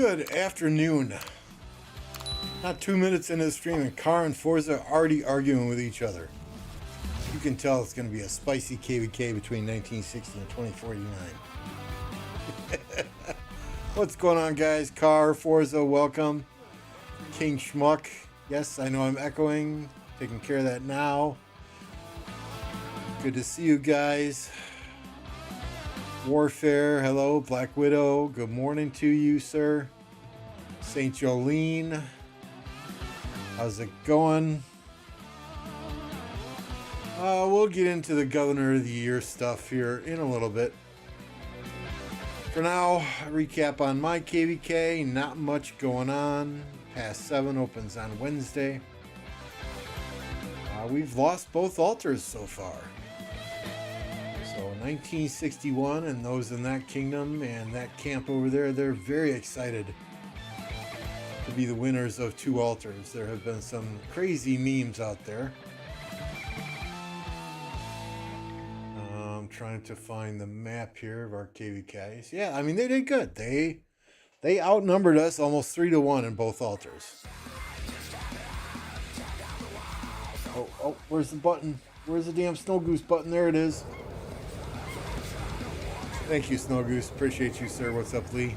Good afternoon. Not 2 minutes into the stream and Car and Forza are already arguing with each other. You can tell it's going to be a spicy KVK between 1960 and 2049. What's going on, guys? Car, Forza, welcome. King Schmuck. Yes, I know I'm echoing. Taking care of that now. Good to see you guys. Warfare, hello. Black Widow, good morning to you, sir. Saint Jolene, how's it going? We'll get into the Governor of the Year stuff here in a little bit. For now, recap on my KVK. Not much going on. Past 7 opens on Wednesday. We've lost both altars so far. So 1961 and those in that kingdom and that camp over there, they're very excited to be the winners of 2 altars. There have been some crazy memes out there. I'm trying to find the map here of our KVKs. Yeah, I mean, they did good. They outnumbered us almost 3-1 in both altars. Oh, where's the button? Where's the damn Snow Goose button? There it is. Thank you, Snow Goose. Appreciate you, sir. What's up, Lee?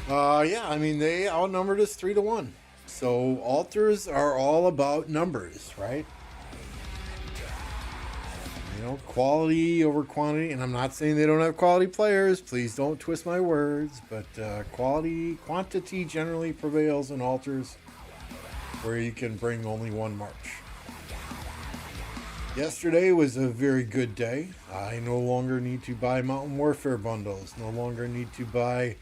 Yeah, I mean, they outnumbered us 3-1. So altars are all about numbers, right? You know, quality over quantity. And I'm not saying they don't have quality players. Please don't twist my words. But quantity generally prevails in altars where you can bring only one march. Yesterday was a very good day. I no longer need to buy Mountain Warfare bundles. No longer need to buy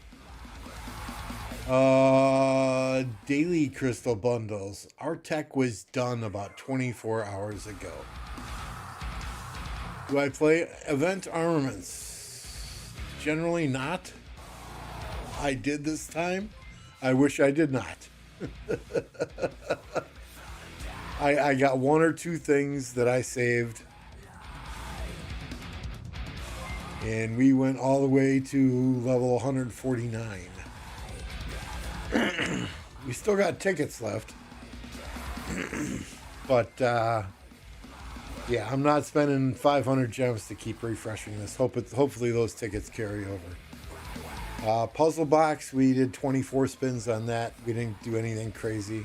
daily crystal bundles. Our tech was done about 24 hours ago. Do I play event armaments? Generally not. I did this time. I wish I did not. I got 1 or 2 things that I saved. And we went all the way to level 149. We still got tickets left. But, yeah, I'm not spending 500 gems to keep refreshing this. Hopefully those tickets carry over. Puzzle box, we did 24 spins on that. We didn't do anything crazy.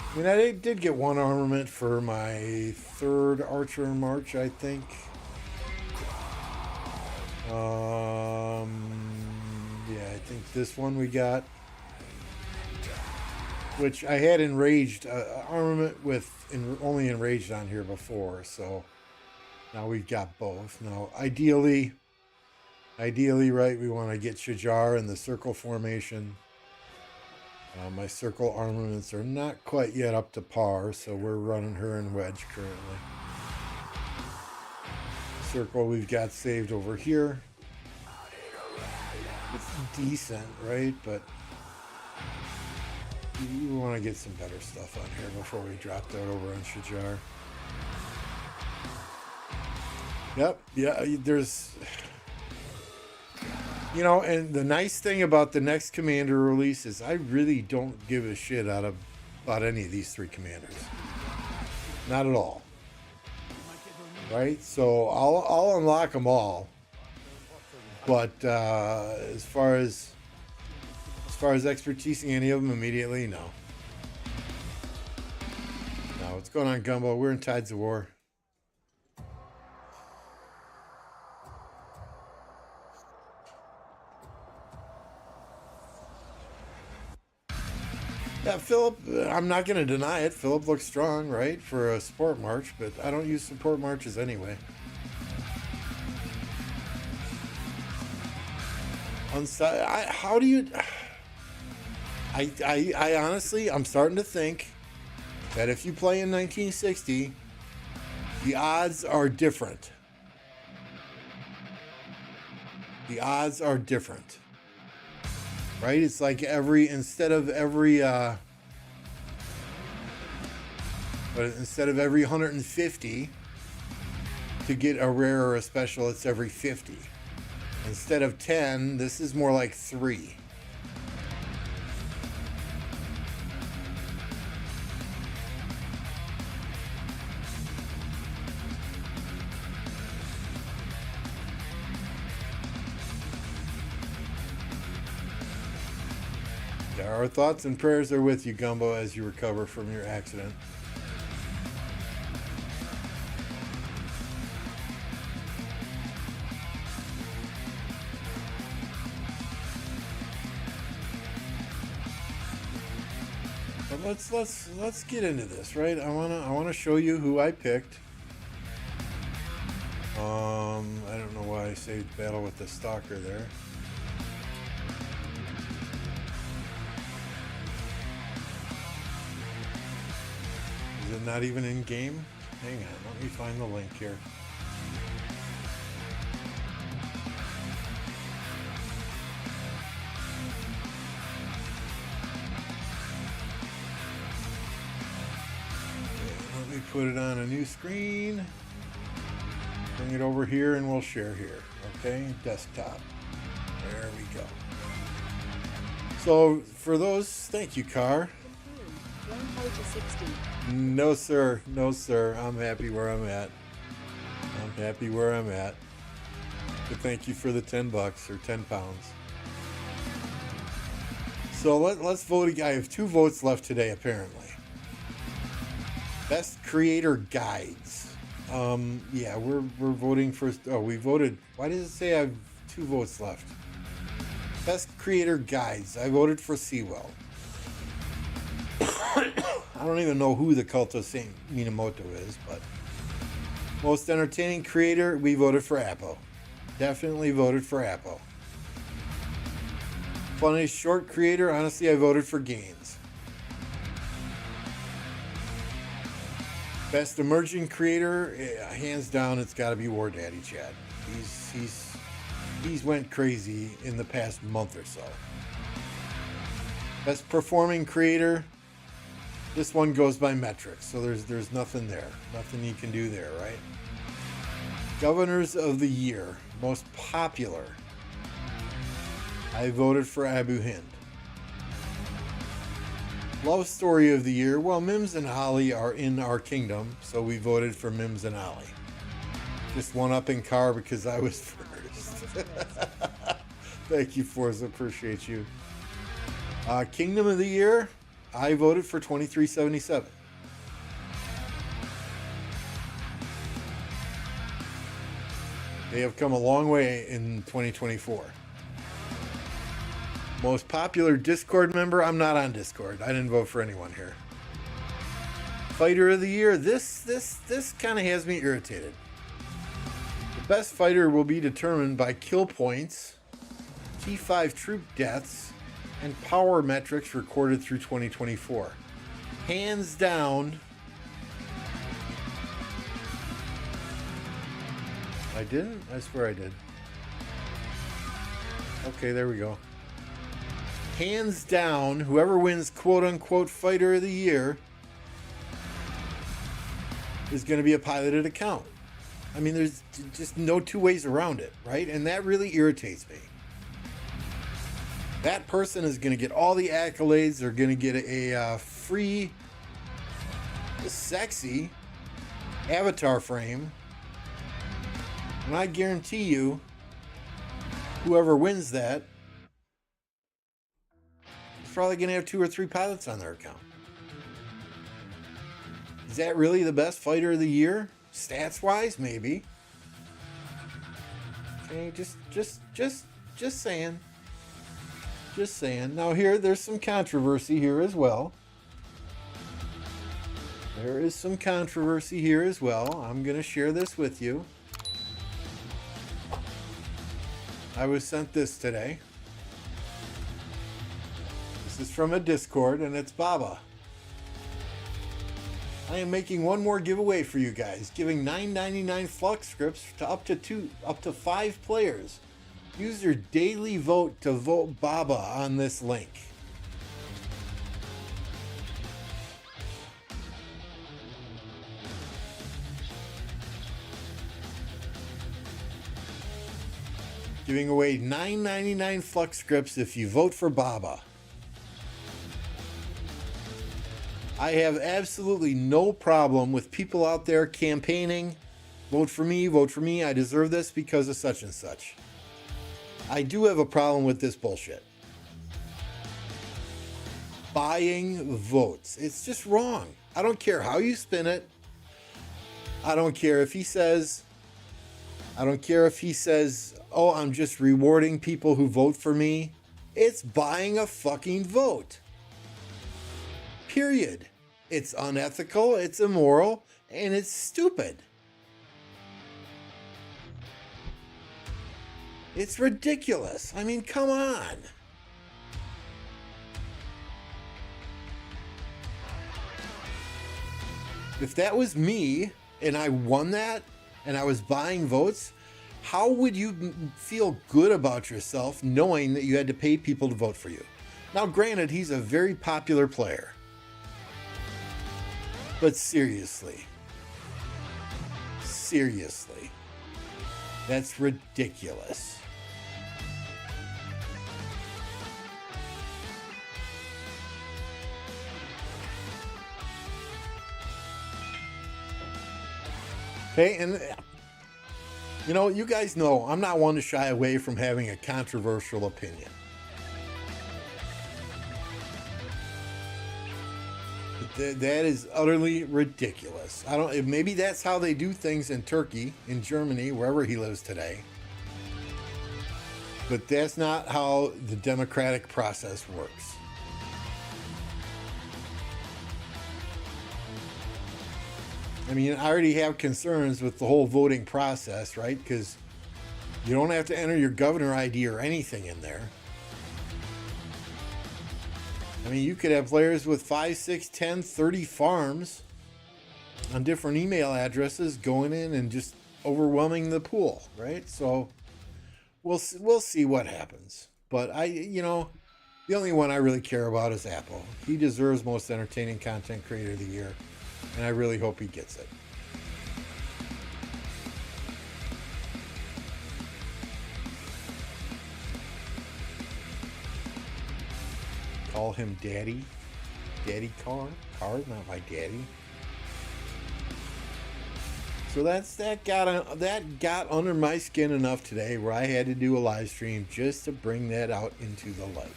I mean, I did get 1 armament for my 3rd Archer March, I think. Yeah, I think this one we got. Which I had enraged, armament with only enraged on here before, so now we've got both. Now, ideally, right, we want to get Shajar in the circle formation. My circle armaments are not quite yet up to par, so we're running her in wedge currently. Circle we've got saved over here. It's decent, right? But we want to get some better stuff on here before we drop that over on Shajar. Yep, yeah, there's... You know, and the nice thing about the next commander release is I really don't give a shit about any of these 3 commanders. Not at all. Right? So I'll unlock them all. But as far as expertising any of them immediately, no. No, what's going on, Gumbo? We're in Tides of War. Yeah, Philip, I'm not going to deny it. Philip looks strong, right, for a support march, but I don't use support marches anyway. How do you... I honestly, I'm starting to think that if you play in 1960, the odds are different. The odds are different. Right? It's like instead of every 150 to get a rare or a special, it's every 50. Instead of 10, this is more like 3. Our thoughts and prayers are with you, Gumbo, as you recover from your accident. But let's get into this, right? I wanna show you who I picked. I don't know why I saved battle with the stalker there. Is it not even in game? Hang on, let me find the link here. Let me put it on a new screen. Bring it over here and we'll share here. Okay, desktop. There we go. So for those, thank you, Car. No, sir. No, sir. I'm happy where I'm at. I'm happy where I'm at. But thank you for the $10 or 10 pounds. So let's vote. I have 2 votes left today, apparently. Best creator guides. Yeah, we're voting for. Oh, we voted. Why does it say I have 2 votes left? Best creator guides. I voted for Sewell. I don't even know who the cult of Saint Minamoto is, but most entertaining creator, we voted for Appo. Definitely voted for Appo. Funniest short creator, honestly, I voted for Gaines. Best emerging creator, hands down, it's got to be War Daddy Chad. He's went crazy in the past month or so. Best performing creator. This one goes by metrics, so there's nothing there. Nothing you can do there, right? Governors of the Year. Most popular. I voted for Abu Hind. Love Story of the Year. Well, Mims and Ollie are in our kingdom, so we voted for Mims and Ollie. Just one up in Car because I was first. Thank you, Forza. Appreciate you. Kingdom of the Year. I voted for 2377. They have come a long way in 2024. Most popular Discord member. I'm not on Discord. I didn't vote for anyone here. Fighter of the Year. This kind of has me irritated. The best fighter will be determined by kill points, T5 troop deaths, and power metrics recorded through 2024. Hands down. I didn't? I swear I did. Okay, there we go. Hands down, whoever wins quote-unquote Fighter of the Year is going to be a piloted account. I mean, there's just no 2 ways around it, right? And that really irritates me. That person is going to get all the accolades. They're going to get a free, sexy avatar frame. And I guarantee you, whoever wins that is probably going to have 2 or 3 pilots on their account. Is that really the best Fighter of the Year? Stats-wise, maybe. Okay, just saying. Just saying. Now there's some controversy here as well. There is some controversy here as well. I'm going to share this with you. I was sent this today. This is from a Discord, and it's Baba. I am making one more giveaway for you guys, giving $9.99 Flux scripts to up to 5 players. Use your daily vote to vote Baba on this link. Giving away $9.99 Flux scripts if you vote for Baba. I have absolutely no problem with people out there campaigning. Vote for me, I deserve this because of such and such. I do have a problem with this bullshit. Buying votes. It's just wrong. I don't care how you spin it. I don't care if he says, oh, I'm just rewarding people who vote for me. It's buying a fucking vote. Period. It's unethical, it's immoral, and it's stupid. It's ridiculous. I mean, come on. If that was me and I won that and I was buying votes, how would you feel good about yourself knowing that you had to pay people to vote for you? Now, granted, he's a very popular player. But seriously, that's ridiculous. Okay, and you know, you guys know I'm not one to shy away from having a controversial opinion. That is utterly ridiculous. Maybe that's how they do things in Turkey, in Germany, wherever he lives today. But that's not how the democratic process works. I mean, I already have concerns with the whole voting process, right? Because you don't have to enter your governor ID or anything in there. I mean, you could have players with 5, 6, 10, 30 farms on different email addresses going in and just overwhelming the pool, right? So we'll see what happens. But the only one I really care about is Apple. He deserves most entertaining content creator of the year, and I really hope he gets it. Call him Daddy. Daddy Car? Car, not my daddy. So that got under my skin enough today where I had to do a live stream just to bring that out into the light.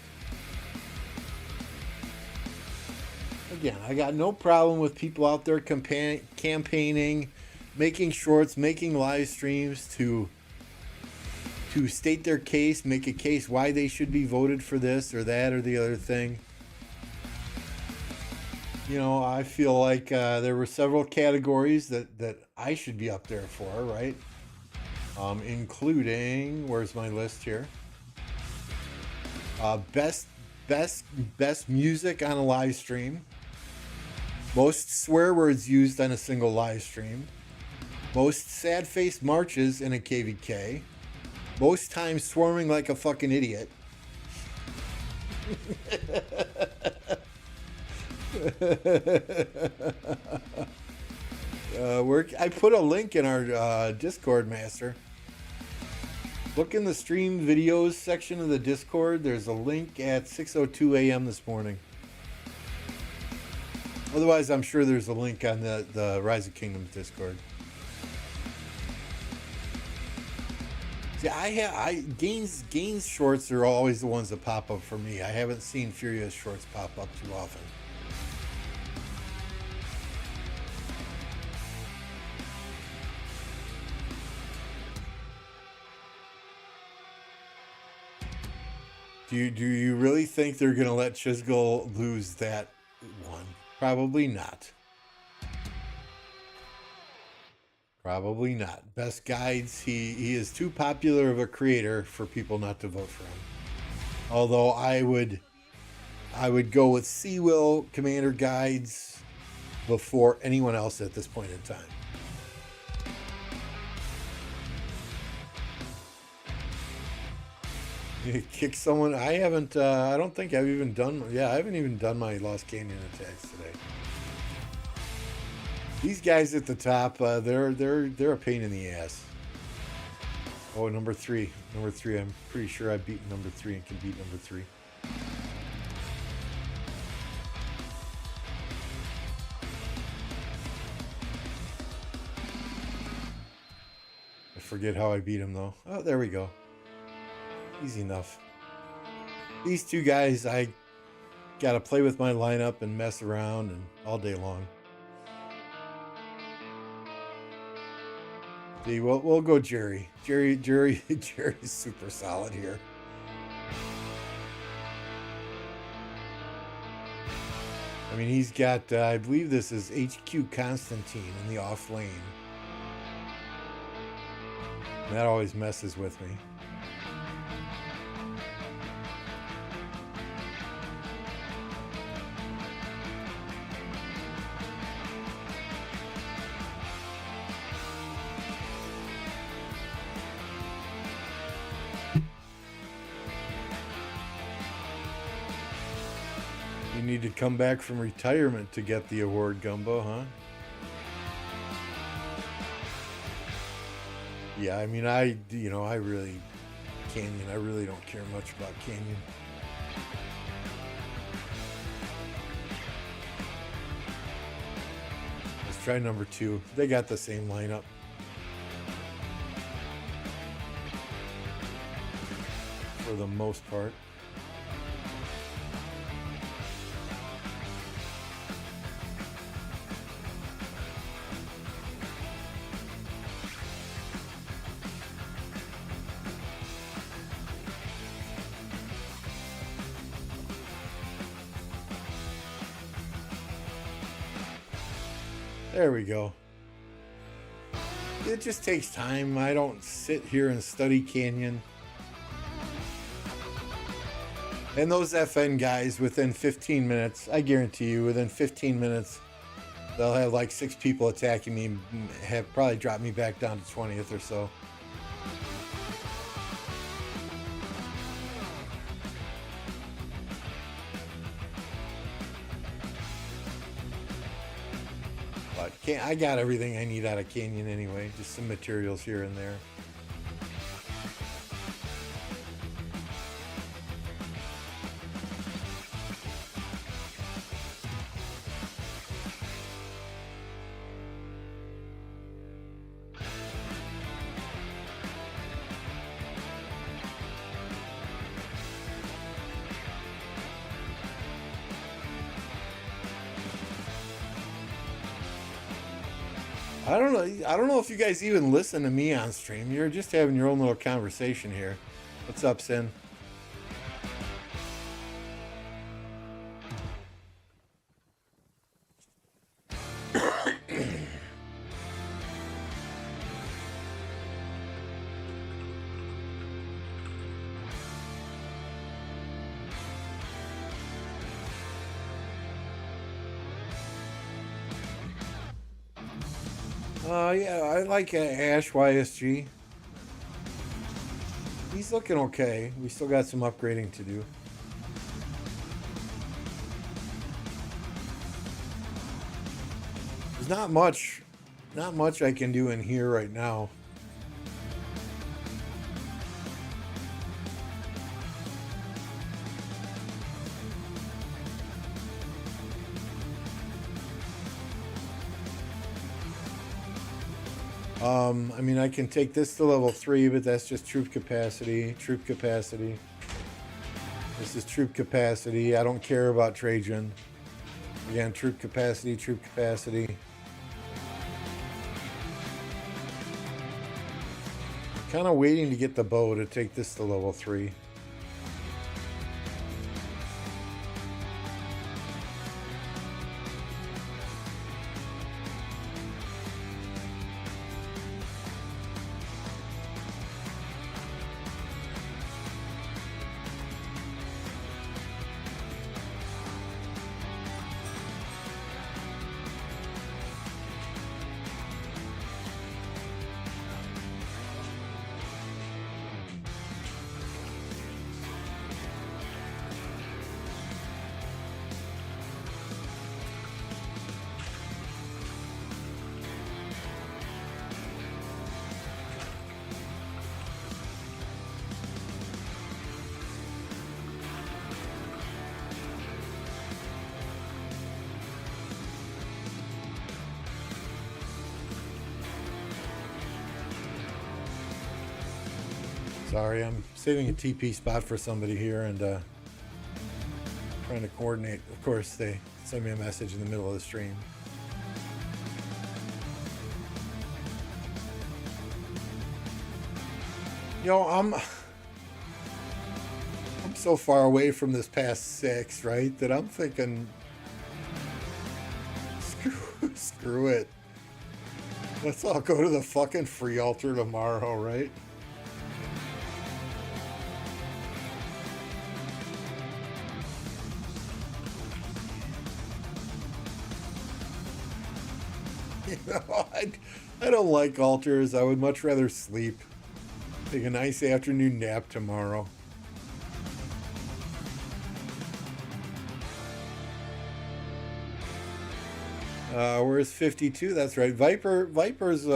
Again, I got no problem with people out there campaigning, making shorts, making live streams to state their case, make a case why they should be voted for this or that or the other thing. You know, I feel like there were several categories that I should be up there for, right? Including, where's my list here? Best music on a live stream. Most swear words used on a single live stream. Most sad-faced marches in a KVK. Most times swarming like a fucking idiot. I put a link in our Discord, Master. Look in the stream videos section of the Discord. There's a link at 6:02 a.m. this morning. Otherwise, I'm sure there's a link on the Rise of Kingdoms Discord. See, Gaines shorts are always the ones that pop up for me. I haven't seen Furious shorts pop up too often. Do you really think they're gonna let Chisgall lose that one? Probably not. Probably not. Best guides, he is too popular of a creator for people not to vote for him. Although I would go with Seawill Commander guides before anyone else at this point in time. You kick someone? I haven't. I don't think I've even done. Yeah, I haven't even done my Lost Canyon attacks today. These guys at the top, they're a pain in the ass. Oh, number three. Number three. I'm pretty sure I beat number three and can beat number three. I forget how I beat him though. Oh, there we go. Easy enough. These two guys, I gotta play with my lineup and mess around and all day long. See, we'll go Jerry. Jerry's super solid here. I mean, he's got, I believe this is HQ Constantine in the off lane. And that always messes with me. You need to come back from retirement to get the award, Gumbo, huh? Yeah, I mean, I really, Canyon, I really don't care much about Canyon. Let's try number two. They got the same lineup. For the most part. There we go. It just takes time. I don't sit here and study Canyon. And those FN guys, within 15 minutes, I guarantee you, within 15 minutes, they'll have like 6 people attacking me and have probably dropped me back down to 20th or so. I got everything I need out of Canyon anyway, just some materials here and there. I don't know if you guys even listen to me on stream. You're just having your own little conversation here. What's up, Sin? Yeah, I like Ash YSG. He's looking okay. We still got some upgrading to do. There's not much I can do in here right now. I mean, I can take this to level 3, but that's just troop capacity. This is troop capacity. I don't care about Trajan. Again, troop capacity. Kind of waiting to get the bow to take this to level 3. Sorry, I'm saving a TP spot for somebody here and trying to coordinate. Of course, they send me a message in the middle of the stream. You know, I'm so far away from this past 6, right, that I'm thinking, screw it. Let's all go to the fucking free altar tomorrow, right? You know, I don't like altars. I would much rather sleep. Take a nice afternoon nap tomorrow. Where's 52? That's right. Viper was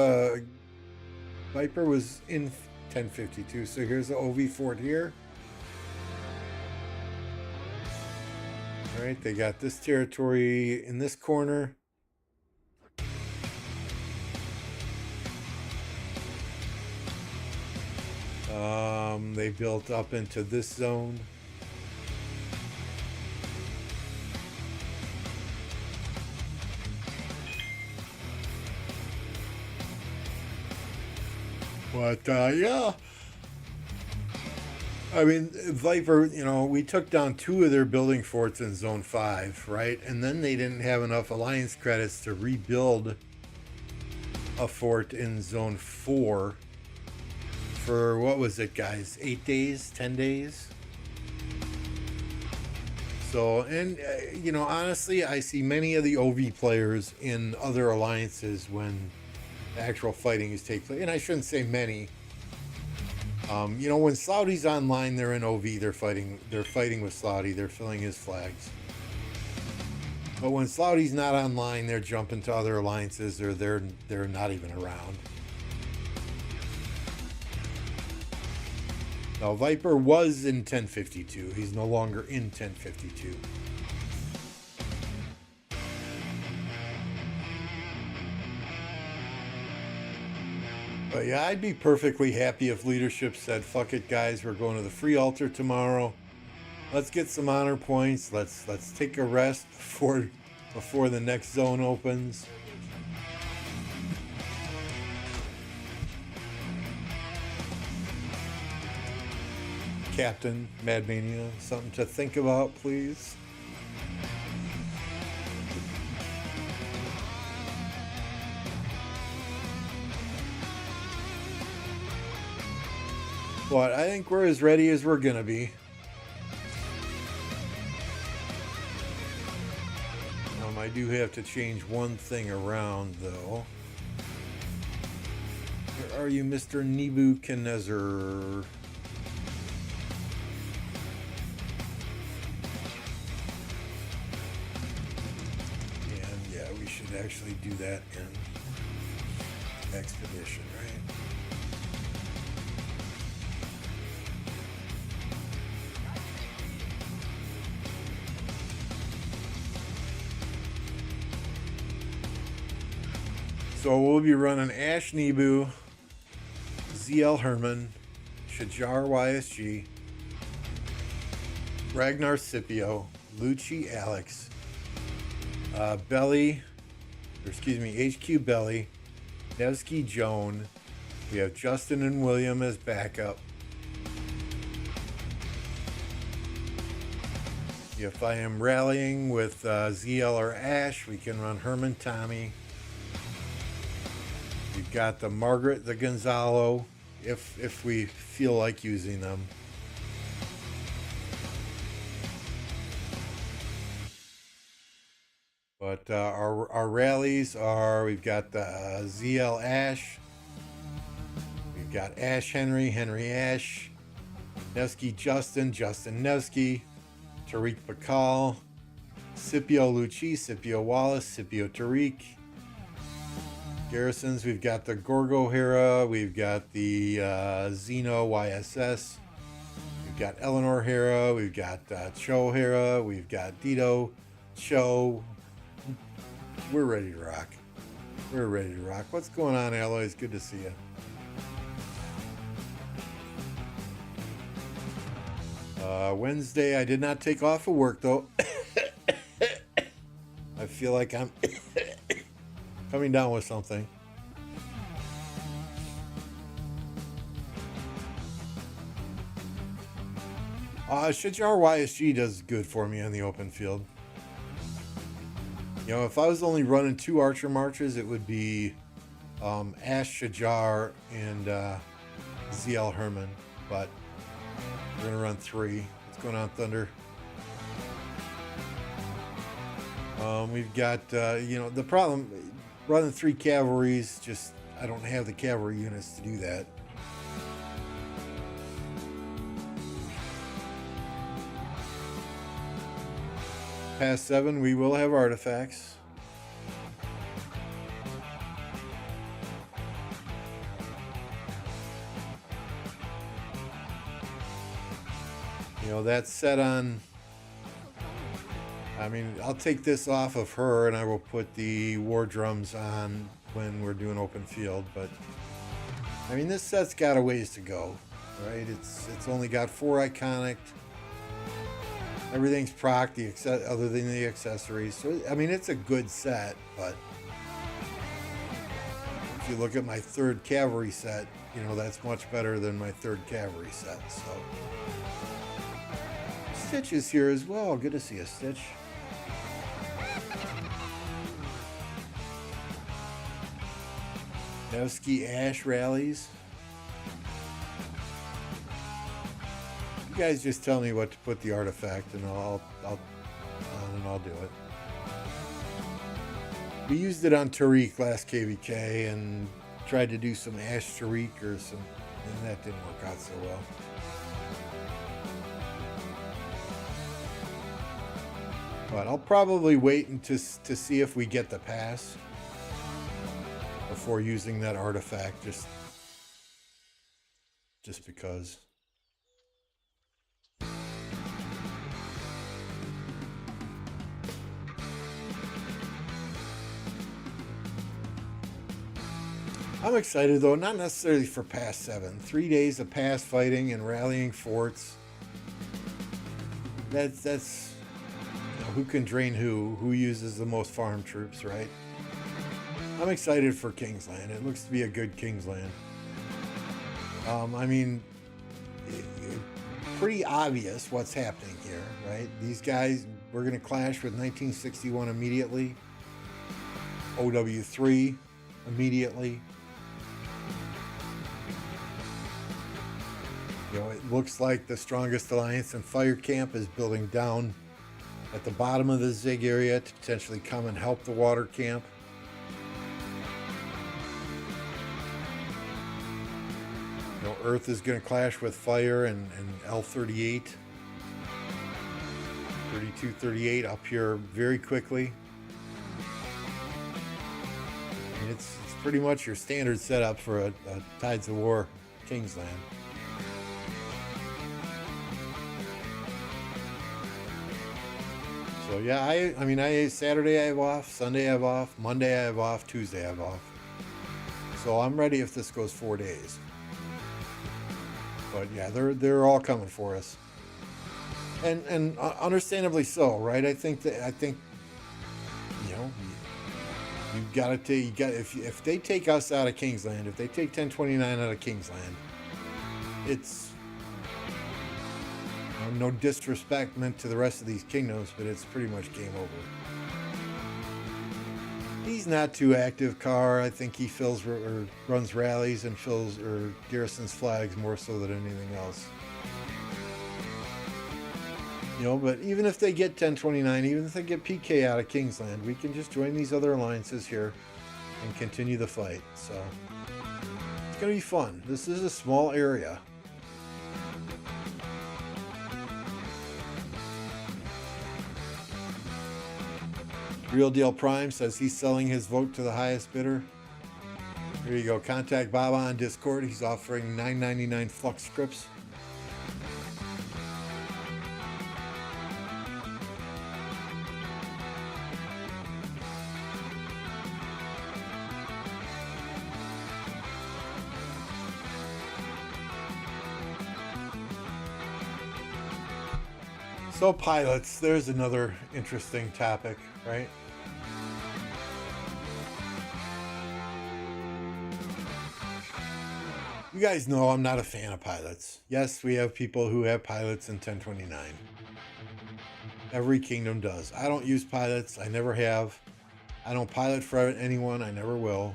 in 1052. So here's the OV fort here. All right, they got this territory in this corner. They built up into this zone. But yeah, I mean, Viper, you know, we took down 2 of their building forts in Zone 5, right? And then they didn't have enough alliance credits to rebuild a fort in Zone 4 for, what was it, guys? 8 days? 10 days? So, and, you know, honestly, I see many of the OV players in other alliances when actual fighting is taking place. And I shouldn't say many. You know, when Slouty's online, they're in OV, they're fighting with Slouty, they're filling his flags. But when Slouty's not online, they're jumping to other alliances, or they're not even around. Now, Viper was in 1052. He's no longer in 1052. But yeah, I'd be perfectly happy if leadership said, fuck it, guys, we're going to the free altar tomorrow. Let's get some honor points. Let's take a rest before the next zone opens. Captain Madmania, something to think about, please. But I think we're as ready as we're gonna be. I do have to change one thing around, though. Where are you, Mr. Nebuchadnezzar? And yeah, we should actually do that in Expedition, right? So we'll be running Ash Nebu, ZL Herman, Shajar YSG, Ragnar Scipio, Lucci Alex, HQ Belly, Nevsky Joan. We have Justin and William as backup. If I am rallying with ZL or Ash, we can run Herman Tommy. We've got the Margaret, the Gonzalo, if we feel like using them. But our rallies are, we've got the ZL Ash, we've got Ash Henry, Henry Ash, Nevsky Justin, Justin Nevsky, Tariq Bakal, Scipio Lucci, Scipio Wallace, Scipio Tariq. Garrisons, we've got the Gorgo Hera, we've got the Xeno YSS, we've got Eleanor Hera, we've got Cho Hera, we've got Dito, Cho. We're ready to rock. We're ready to rock. What's going on, Alloys? Good to see you. Wednesday, I did not take off of work though. I feel like I'm coming down with something. Shajar YSG does good for me on the open field. You know, if I was only running 2 Archer Marches, it would be Ash Shajar and ZL Herman. But we're going to run 3. What's going on, Thunder? We've got, you know, the problem, running 3 cavalries, just, I don't have the cavalry units to do that. Past 7, we will have artifacts. You know, that's set on, I mean, I'll take this off of her and I will put the war drums on when we're doing open field, but I mean, this set's got a ways to go, right? It's only got 4 iconic. Everything's proc, other than the accessories. So, I mean, it's a good set, but if you look at my 3rd cavalry set, you know, that's much better than my 3rd cavalry set, so. Stitch is here as well. Good to see a Stitch. Nevsky Ash rallies. You guys just tell me what to put the artifact, and I'll do it. We used it on Tariq last KVK and tried to do some Ash Tariq or some, and that didn't work out so well. But I'll probably wait to see if we get the pass before using that artifact, just because. I'm excited though, not necessarily for past 7. 3 days of pass fighting and rallying forts. That's you know, who can drain who uses the most farm troops, right? I'm excited for Kingsland. It looks to be a good Kingsland. I mean, pretty obvious what's happening here, right? These guys, we're going to clash with 1961 immediately. OW3 immediately. You know, it looks like the strongest alliance in Fire Camp is building down at the bottom of the Zig area to potentially come and help the water camp. You know, Earth is going to clash with Fire and L38. 3238 up here very quickly. I mean, it's pretty much your standard setup for a Tides of War Kingsland. So yeah, I mean, Saturday I have off, Sunday I have off, Monday I have off, Tuesday I have off. So I'm ready if this goes 4 days. But yeah, they're all coming for us, and understandably so, right? I think you know, you've got to take, if they take us out of Kingsland, if they take 1029 out of Kingsland, it's no disrespect meant to the rest of these kingdoms, but it's pretty much game over. He's not too active, Carr. I think he fills or runs rallies and fills or garrisons flags more so than anything else. You know, but even if they get 1029, even if they get PK out of Kingsland, we can just join these other alliances here and continue the fight. So it's going to be fun. This is a small area. Real Deal Prime says he's selling his vote to the highest bidder. Here you go. Contact Baba on Discord. He's offering $9.99 flux scripts. So pilots, there's another interesting topic, right? You guys know I'm not a fan of pilots. Yes, we have people who have pilots in 1029. Every kingdom does. I don't use pilots. I never have. I don't pilot for anyone. I never will.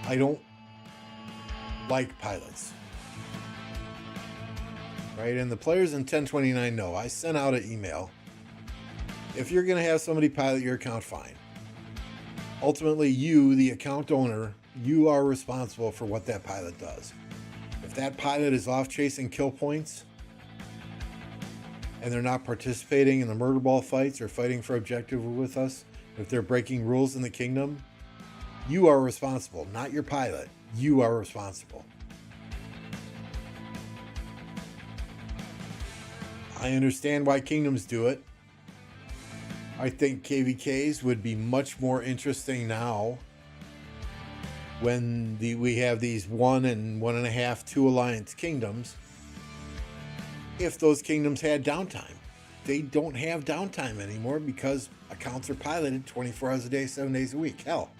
I don't like pilots. Right? And the players in 1029 know. I sent out an email. If you're going to have somebody pilot your account, fine. Ultimately, you, the account owner, you are responsible for what that pilot does. If that pilot is off chasing kill points and they're not participating in the murder ball fights or fighting for objective with us, if they're breaking rules in the kingdom, you are responsible, not your pilot. You are responsible. I understand why kingdoms do it. I think KVKs would be much more interesting now when we have these 1 and 1.5, 2 alliance kingdoms. If those kingdoms had downtime, they don't have downtime anymore because accounts are piloted 24 hours a day, 7 days a week. Hell,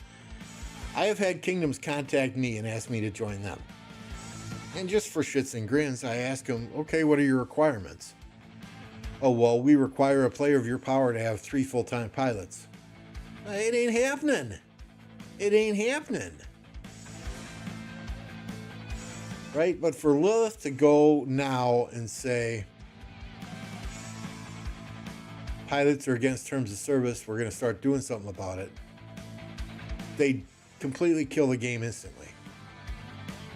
I have had kingdoms contact me and ask me to join them. And just for shits and grins, I ask them, okay, what are your requirements? Oh, well, we require a player of your power to have 3 full-time pilots. It ain't happening. It ain't happening. Right? But for Lilith to go now and say, pilots are against terms of service, we're going to start doing something about it, they completely kill the game instantly.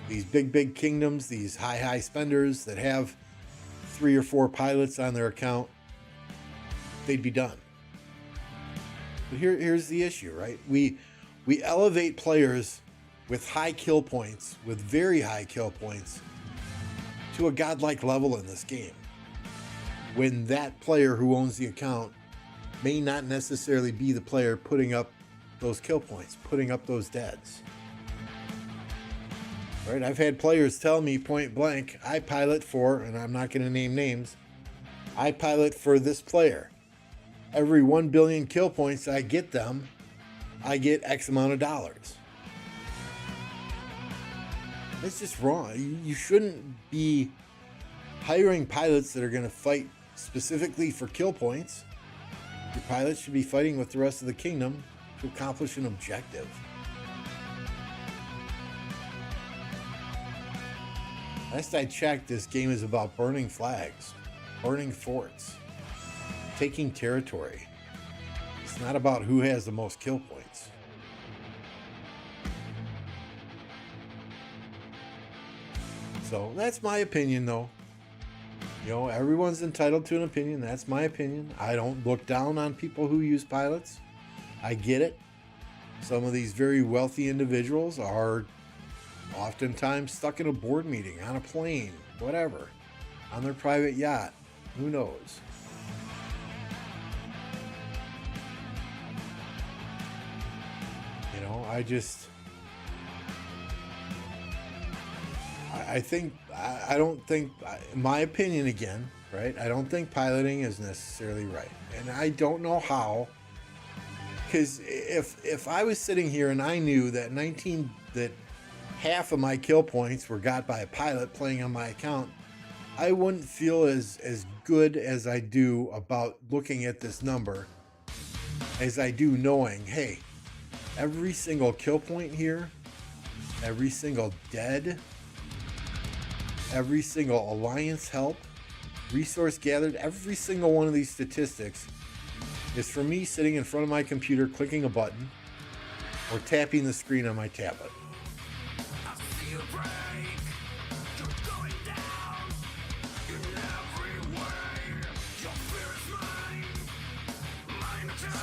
These big kingdoms, these high spenders that have 3 or 4 pilots on their account, they'd be done. But here's the issue, right? We elevate players with high kill points, with very high kill points, to a godlike level in this game, when that player who owns the account may not necessarily be the player putting up those kill points, putting up those deads. Right? I've had players tell me point blank, I pilot for, and I'm not going to name names, I pilot for this player. Every 1 billion kill points I get them, I get X amount of dollars. It's just wrong. You shouldn't be hiring pilots that are going to fight specifically for kill points. Your pilots should be fighting with the rest of the kingdom to accomplish an objective. Last I checked, this game is about burning flags, burning forts, taking territory. It's not about who has the most kill points. So that's my opinion, though. You know, everyone's entitled to an opinion. That's my opinion. I don't look down on people who use pilots. I get it. Some of these very wealthy individuals are oftentimes stuck in a board meeting, on a plane, whatever, on their private yacht. Who knows? You know, I don't think, in my opinion again, right? I don't think piloting is necessarily right. And I don't know how, because if I was sitting here and I knew that that half of my kill points were got by a pilot playing on my account, I wouldn't feel as good as I do about looking at this number as I do knowing, hey, every single kill point here, every single dead, every single alliance help, resource gathered, every single one of these statistics is from me sitting in front of my computer clicking a button or tapping the screen on my tablet.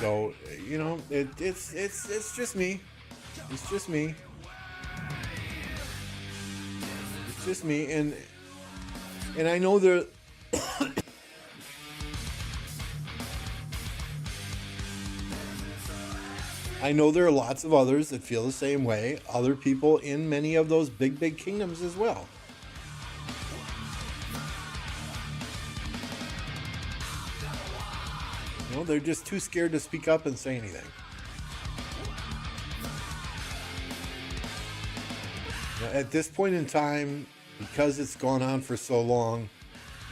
So, you know, it's just me. It's just me. It's just me, and I know there. I know there are lots of others that feel the same way. Other people in many of those big kingdoms as well. know, they're just too scared to speak up and say anything. You know, at this point in time, because it's gone on for so long,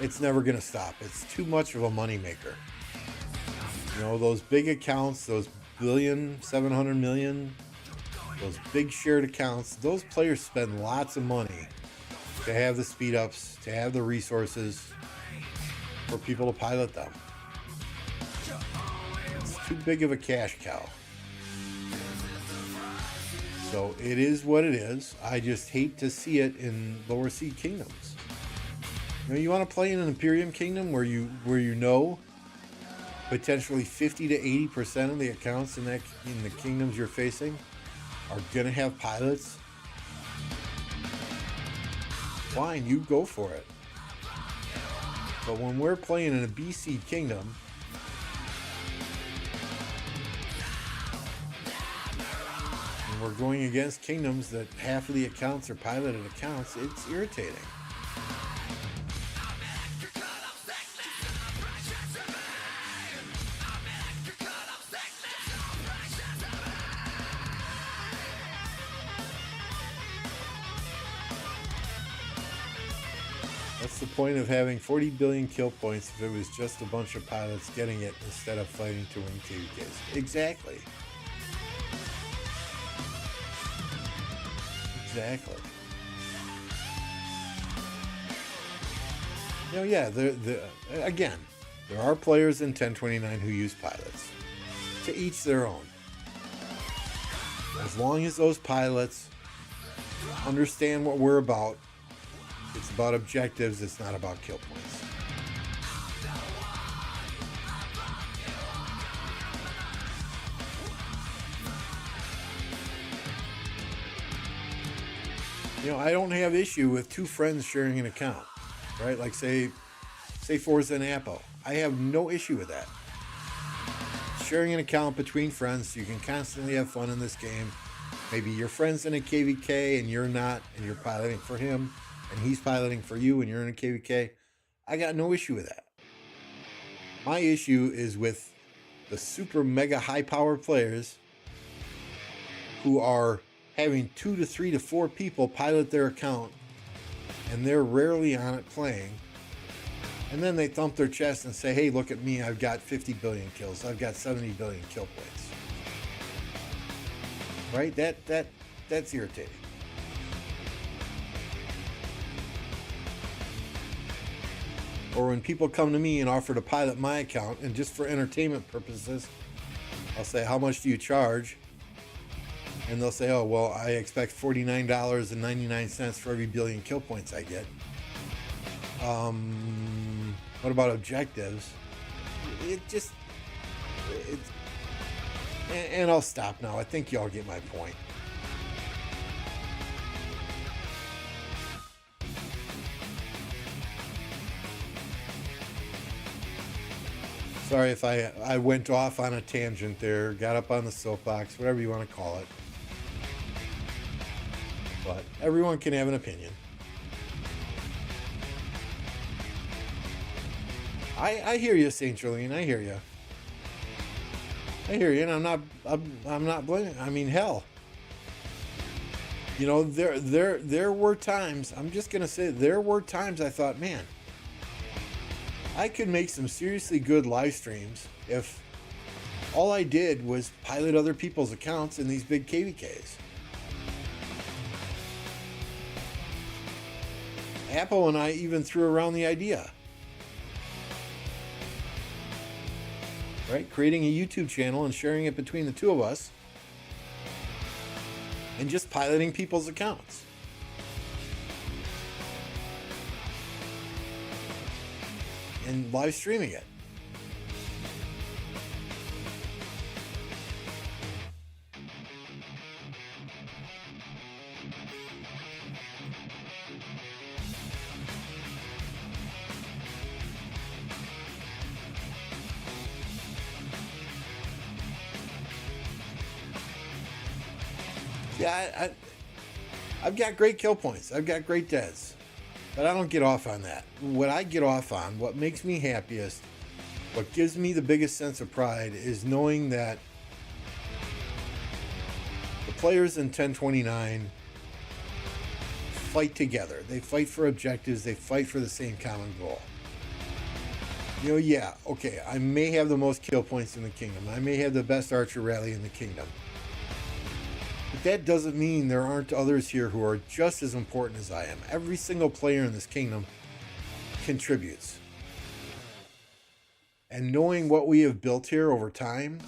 it's never going to stop. It's too much of a moneymaker. You know, those big accounts, those billion, 700 million, those big shared accounts, those players spend lots of money to have the speed ups, to have the resources for people to pilot them. It's too big of a cash cow. So it is what it is. I just hate to see it in lower seed kingdoms. You know, you want to play in an Imperium kingdom where you know potentially 50 to 80% of the accounts in the kingdoms you're facing are gonna have pilots. Fine, you go for it. But when we're playing in a B seed kingdom, and we're going against kingdoms that half of the accounts are piloted accounts, it's irritating. What's the point of having 40 billion kill points if it was just a bunch of pilots getting it instead of fighting to win KVKs? Exactly. Exactly. You know, yeah, again, there are players in 1029 who use pilots. To each their own. As long as those pilots understand what we're about, it's about objectives, it's not about kill points. You know, I don't have issue with two friends sharing an account, right? Like say Forza and Apple. I have no issue with that. Sharing an account between friends, you can constantly have fun in this game. Maybe your friend's in a KVK and you're not, and you're piloting for him, and he's piloting for you and you're in a KVK. I got no issue with that. My issue is with the super mega high powered players who are having 2 to 3 to 4 people pilot their account and they're rarely on it playing. And then they thump their chest and say, hey, look at me, I've got 50 billion kills. I've got 70 billion kill points. Right? That's irritating. Or when people come to me and offer to pilot my account, and just for entertainment purposes, I'll say, how much do you charge? And they'll say, oh, well, I expect $49.99 for every billion kill points I get. What about objectives? And I'll stop now. I think y'all get my point. Sorry if I went off on a tangent there, got up on the soapbox, whatever you want to call it. But everyone can have an opinion. I hear you, Saint Jolene. I hear you. And I'm not blaming. I mean, hell. You know, there were times. I'm just gonna say there were times I thought, man, I could make some seriously good live streams if all I did was pilot other people's accounts in these big KVKs. Apple and I even threw around the idea. Right? Creating a YouTube channel and sharing it between the two of us and just piloting people's accounts. And live streaming it. Yeah, I've got great kill points. I've got great deads. But I don't get off on that. What I get off on, what makes me happiest, what gives me the biggest sense of pride is knowing that the players in 1029 fight together. They fight for objectives. They fight for the same common goal. You know, yeah, okay, I may have the most kill points in the kingdom. I may have the best archer rally in the kingdom. But that doesn't mean there aren't others here who are just as important as I am. Every single player in this kingdom contributes. And knowing what we have built here over time,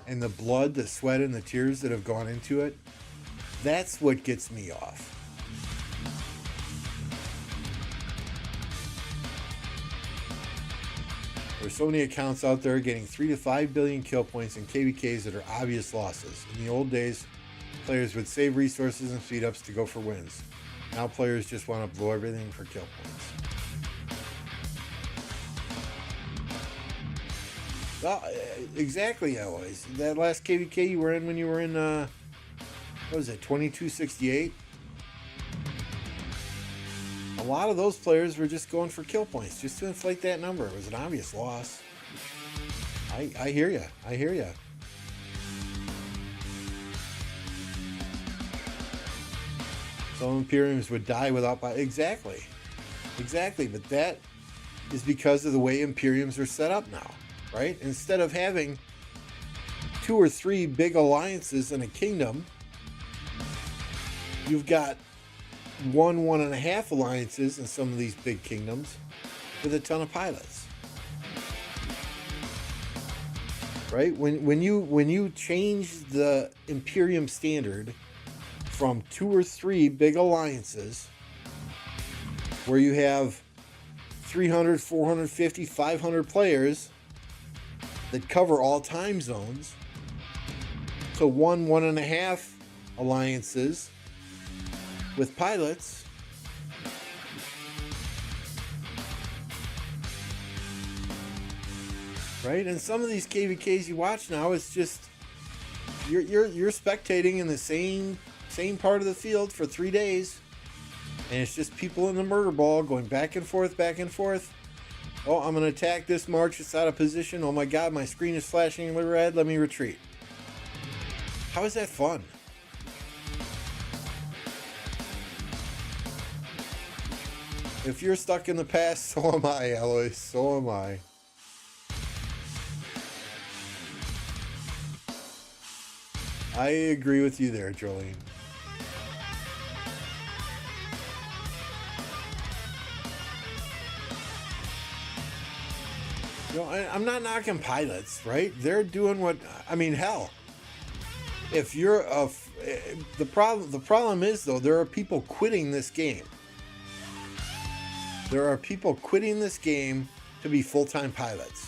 and the blood, the sweat, and the tears that have gone into it, that's what gets me off. There's so many accounts out there getting 3 to 5 billion kill points in KVKs that are obvious losses. In the old days, players would save resources and speed ups to go for wins. Now players just want to blow everything for kill points. Well, exactly, Eloise. That last KVK you were in when you were in, what was it, 2268? A lot of those players were just going for kill points, just to inflate that number. It was an obvious loss. I hear you. I hear you. Some Imperiums would die without... Exactly. Exactly. But that is because of the way Imperiums are set up now, right? Instead of having 2 or 3 big alliances in a kingdom, you've got 1.5 alliances in some of these big kingdoms with a ton of pilots, right? When you change the Imperium standard from 2 or 3 big alliances where you have 300, 450, 500 players that cover all time zones to 1.5 alliances with pilots, right? And some of these KVKs you watch now, it's just you're spectating in the same part of the field for 3 days, and it's just people in the murder ball going back and forth, back and forth. Oh, I'm going to attack this march. It's out of position. Oh my God, my screen is flashing red. Let me retreat. How is that fun? If you're stuck in the past, so am I, Eloise. So am I. I agree with you there, Jolene. You know, I'm not knocking pilots, right? They're doing what... I mean, hell. If you're a... The problem is, though, there are people quitting this game. There are people quitting this game to be full-time pilots.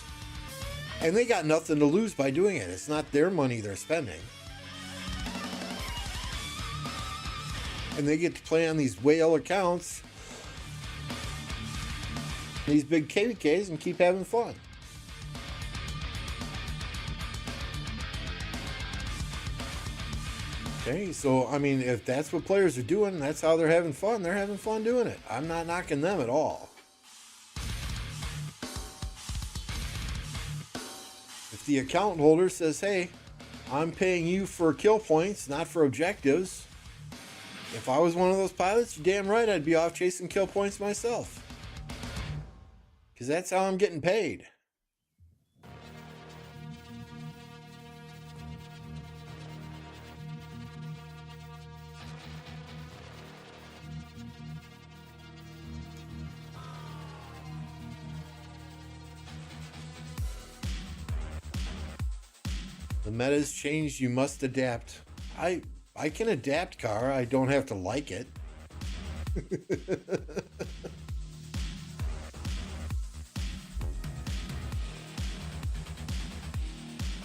And they got nothing to lose by doing it. It's not their money they're spending. And they get to play on these whale accounts, these big KVKs, and keep having fun. Okay, so, I mean, if that's what players are doing, that's how they're having fun doing it. I'm not knocking them at all. If the account holder says, hey, I'm paying you for kill points, not for objectives. If I was one of those pilots, you're damn right I'd be off chasing kill points myself. Because that's how I'm getting paid. The meta's changed, you must adapt. I can adapt, Car. I don't have to like it.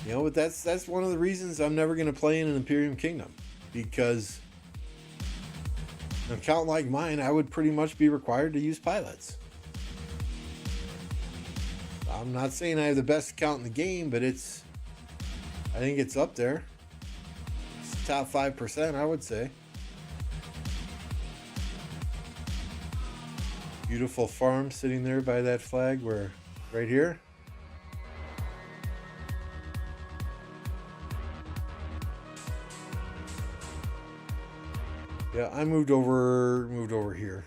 You know, but that's one of the reasons I'm never going to play in an Imperium Kingdom. Because an account like mine, I would pretty much be required to use pilots. I'm not saying I have the best account in the game, but I think it's up there. It's top 5%, I would say. Beautiful farm sitting there by that flag. We're right here. Yeah, I moved over here.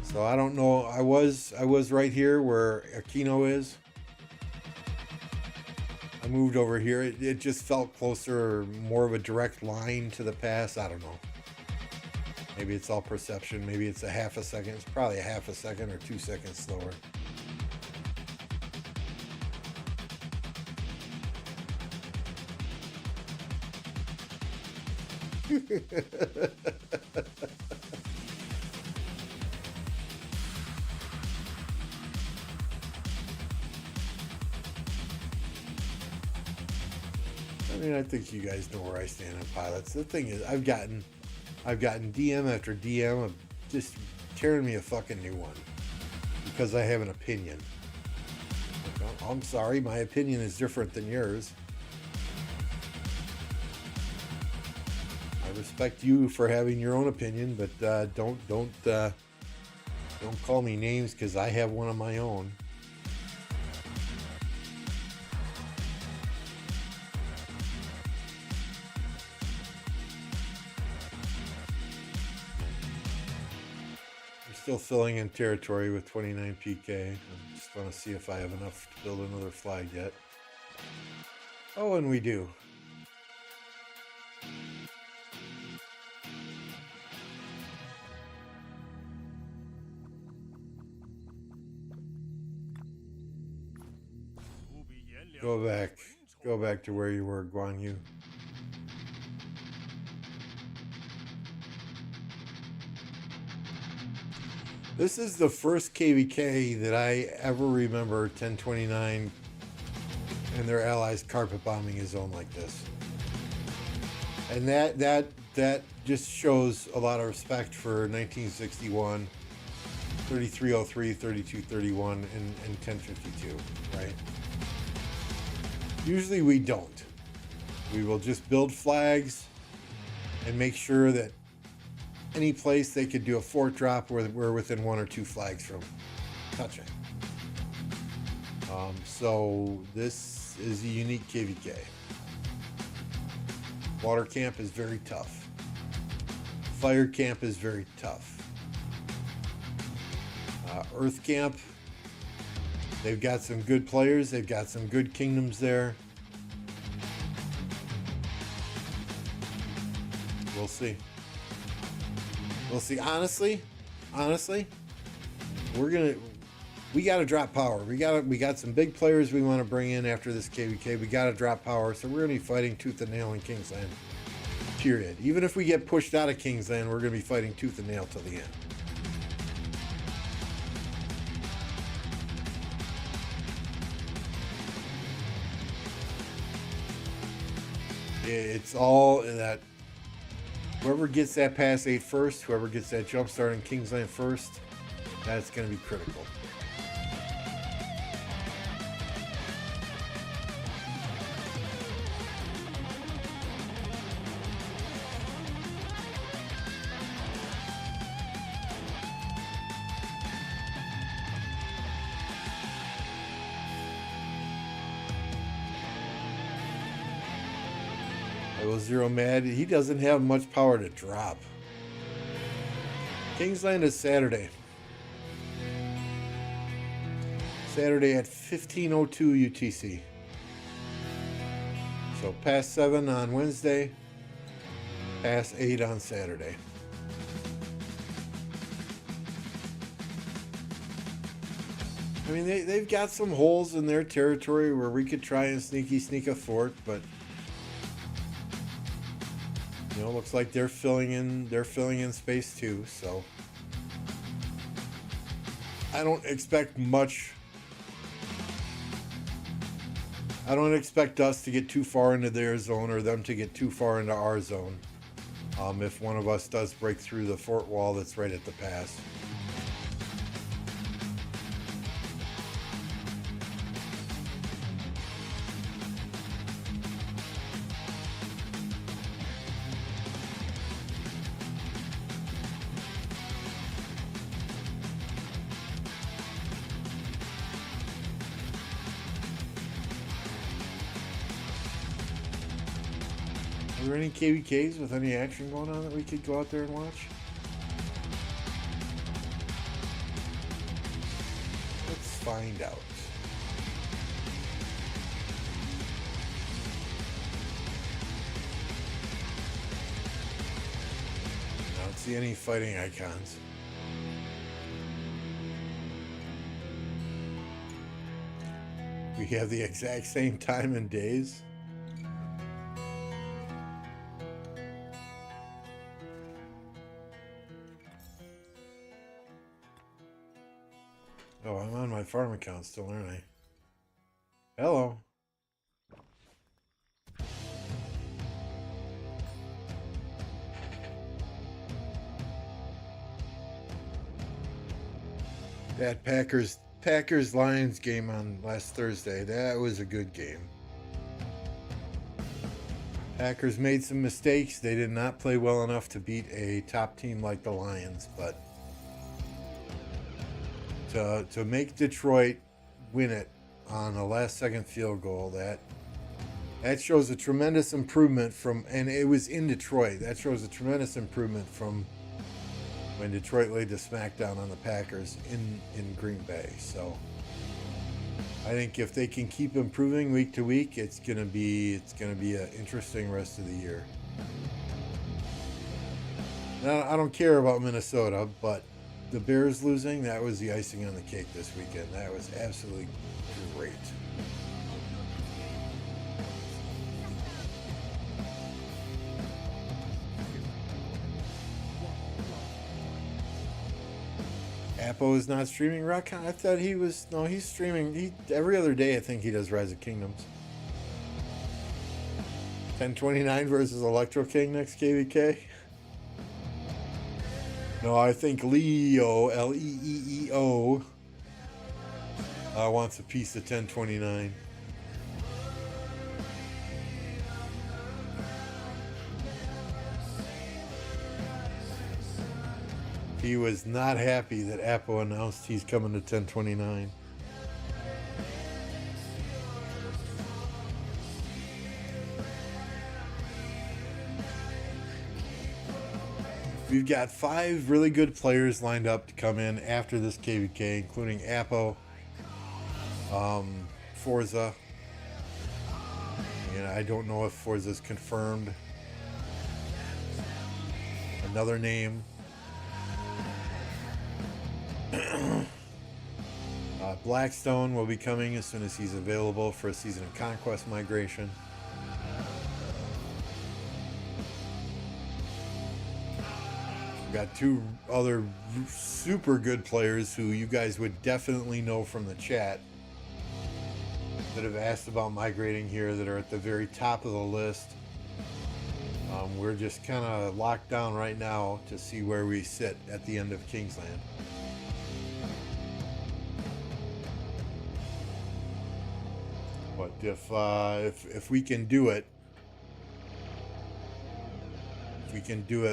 So I don't know. I was right here where Aquino is. I moved over here. It just felt closer, more of a direct line to the pass. I don't know. Maybe it's all perception. Maybe it's a half a second. It's probably a half a second or 2 seconds slower. I mean, I think you guys know where I stand on pilots. The thing is, I've gotten DM after DM of just tearing me a fucking new one because I have an opinion. Like, oh, I'm sorry, my opinion is different than yours. I respect you for having your own opinion, but don't call me names because I have one of my own. Still filling in territory with 29 PK. I just want to see if I have enough to build another flag yet. Oh, and we do. Go back to where you were, Guan Yu. This is the first KVK that I ever remember 1029 and their allies carpet bombing his own like this. And that just shows a lot of respect for 1961, 3303, 3231, and 1052, right? Usually we don't. We will just build flags and make sure that any place they could do a fort drop where we're within 1 or 2 flags from touching. So this is a unique KVK. Water camp is very tough. Fire camp is very tough. Earth camp, they've got some good players. They've got some good kingdoms there. We'll see. We'll see. Honestly, we got to drop power. We got some big players we want to bring in after this KVK. We got to drop power. So we're going to be fighting tooth and nail in Kingsland. Period. Even if we get pushed out of Kingsland, we're going to be fighting tooth and nail till the end. It's all in that. Whoever gets that pass 8 first, whoever gets that jump start in Kingsland first, that's going to be critical. Zero mad. He doesn't have much power to drop. Kingsland is Saturday. Saturday at 15:02 UTC. So past 7 on Wednesday, past 8 on Saturday. I mean, they've got some holes in their territory where we could try and sneak a fort, but you know, looks like they're filling in space too, so I don't expect much. I don't expect us to get too far into their zone or them to get too far into our zone. If one of us does break through the fort wall that's right at the pass. Are there any KVKs with any action going on that we could go out there and watch? Let's find out. I don't see any fighting icons. We have the exact same time and days. Oh, I'm on my farm account still, aren't I? Hello. That Packers Lions game on last Thursday, that was a good game. Packers made some mistakes. They did not play well enough to beat a top team like the Lions, but to make Detroit win it on a last-second field goal, that shows a tremendous improvement from, and it was in Detroit. That shows a tremendous improvement from when Detroit laid the smackdown on the Packers in Green Bay. So I think if they can keep improving week to week, it's gonna be an interesting rest of the year. Now, I don't care about Minnesota, but the Bears losing, that was the icing on the cake this weekend. That was absolutely great. Apple is not streaming Rock. I thought he was. No, he's streaming. Every other day. I think he does Rise of Kingdoms. 1029 versus Electro King next KVK. No, I think Leo Leeo wants a piece of 1029. He was not happy that Apple announced he's coming to 1029. We've got 5 really good players lined up to come in after this KVK, including Apple, Forza. And I don't know if Forza's confirmed. Another name. Blackstone will be coming as soon as he's available for a Season of Conquest migration. We've got 2 other super good players who you guys would definitely know from the chat that have asked about migrating here, that are at the very top of the list. We're just kind of locked down right now to see where we sit at the end of Kingsland. But if we can do it,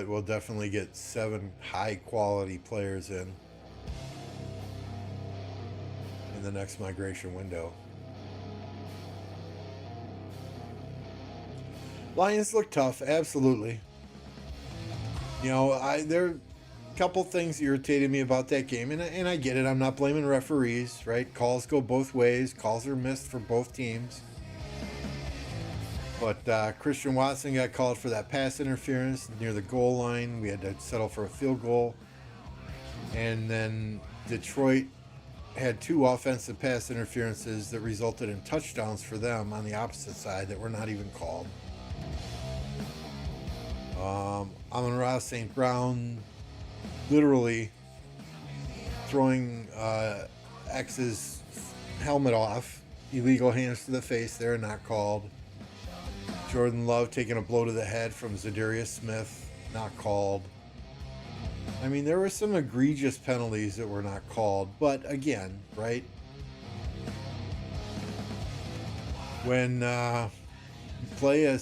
we'll definitely get 7 high quality players in the next migration window. Lions look tough, absolutely. You know, there are a couple things irritated me about that game, and I get it. I'm not blaming referees, right? Calls go both ways. Calls are missed for both teams. But Christian Watson got called for that pass interference near the goal line. We had to settle for a field goal. And then Detroit had 2 offensive pass interferences that resulted in touchdowns for them on the opposite side that were not even called. Amon-Ra St. Brown literally throwing X's helmet off. Illegal hands to the face there, not called. Jordan Love taking a blow to the head from Zadarius Smith, not called. I mean, there were some egregious penalties that were not called, but again, right? When play a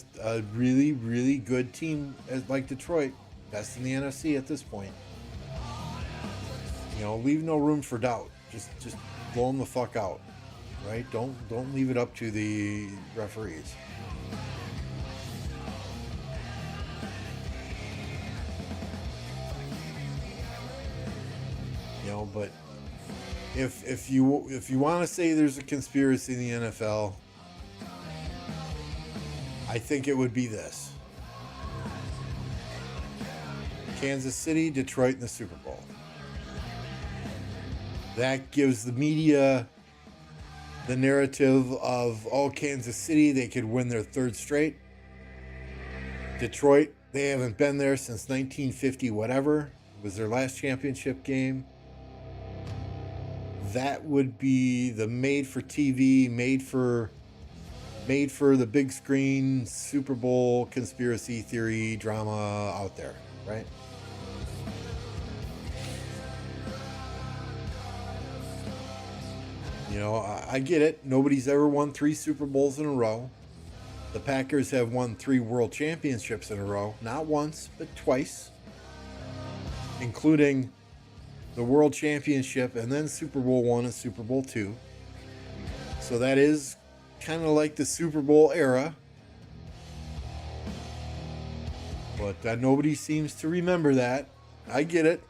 really, really good team like Detroit, best in the NFC at this point, you know, leave no room for doubt. Just blow them the fuck out, right? Don't leave it up to the referees. but if you want to say there's a conspiracy in the NFL, I think it would be this: Kansas City, Detroit in the Super Bowl. That gives the media the narrative of, oh, Kansas City, they could win their third straight. Detroit, they haven't been there since 1950 whatever. It was their last championship game. That would be the made for TV, made for the big screen Super Bowl conspiracy theory drama out there, right? You know, I get it. Nobody's ever won 3 Super Bowls in a row. The Packers have won 3 world championships in a row. Not once, but twice. Including the world championship and then Super Bowl I and Super Bowl II. So that is kind of like the Super Bowl era. But nobody seems to remember that. I get it.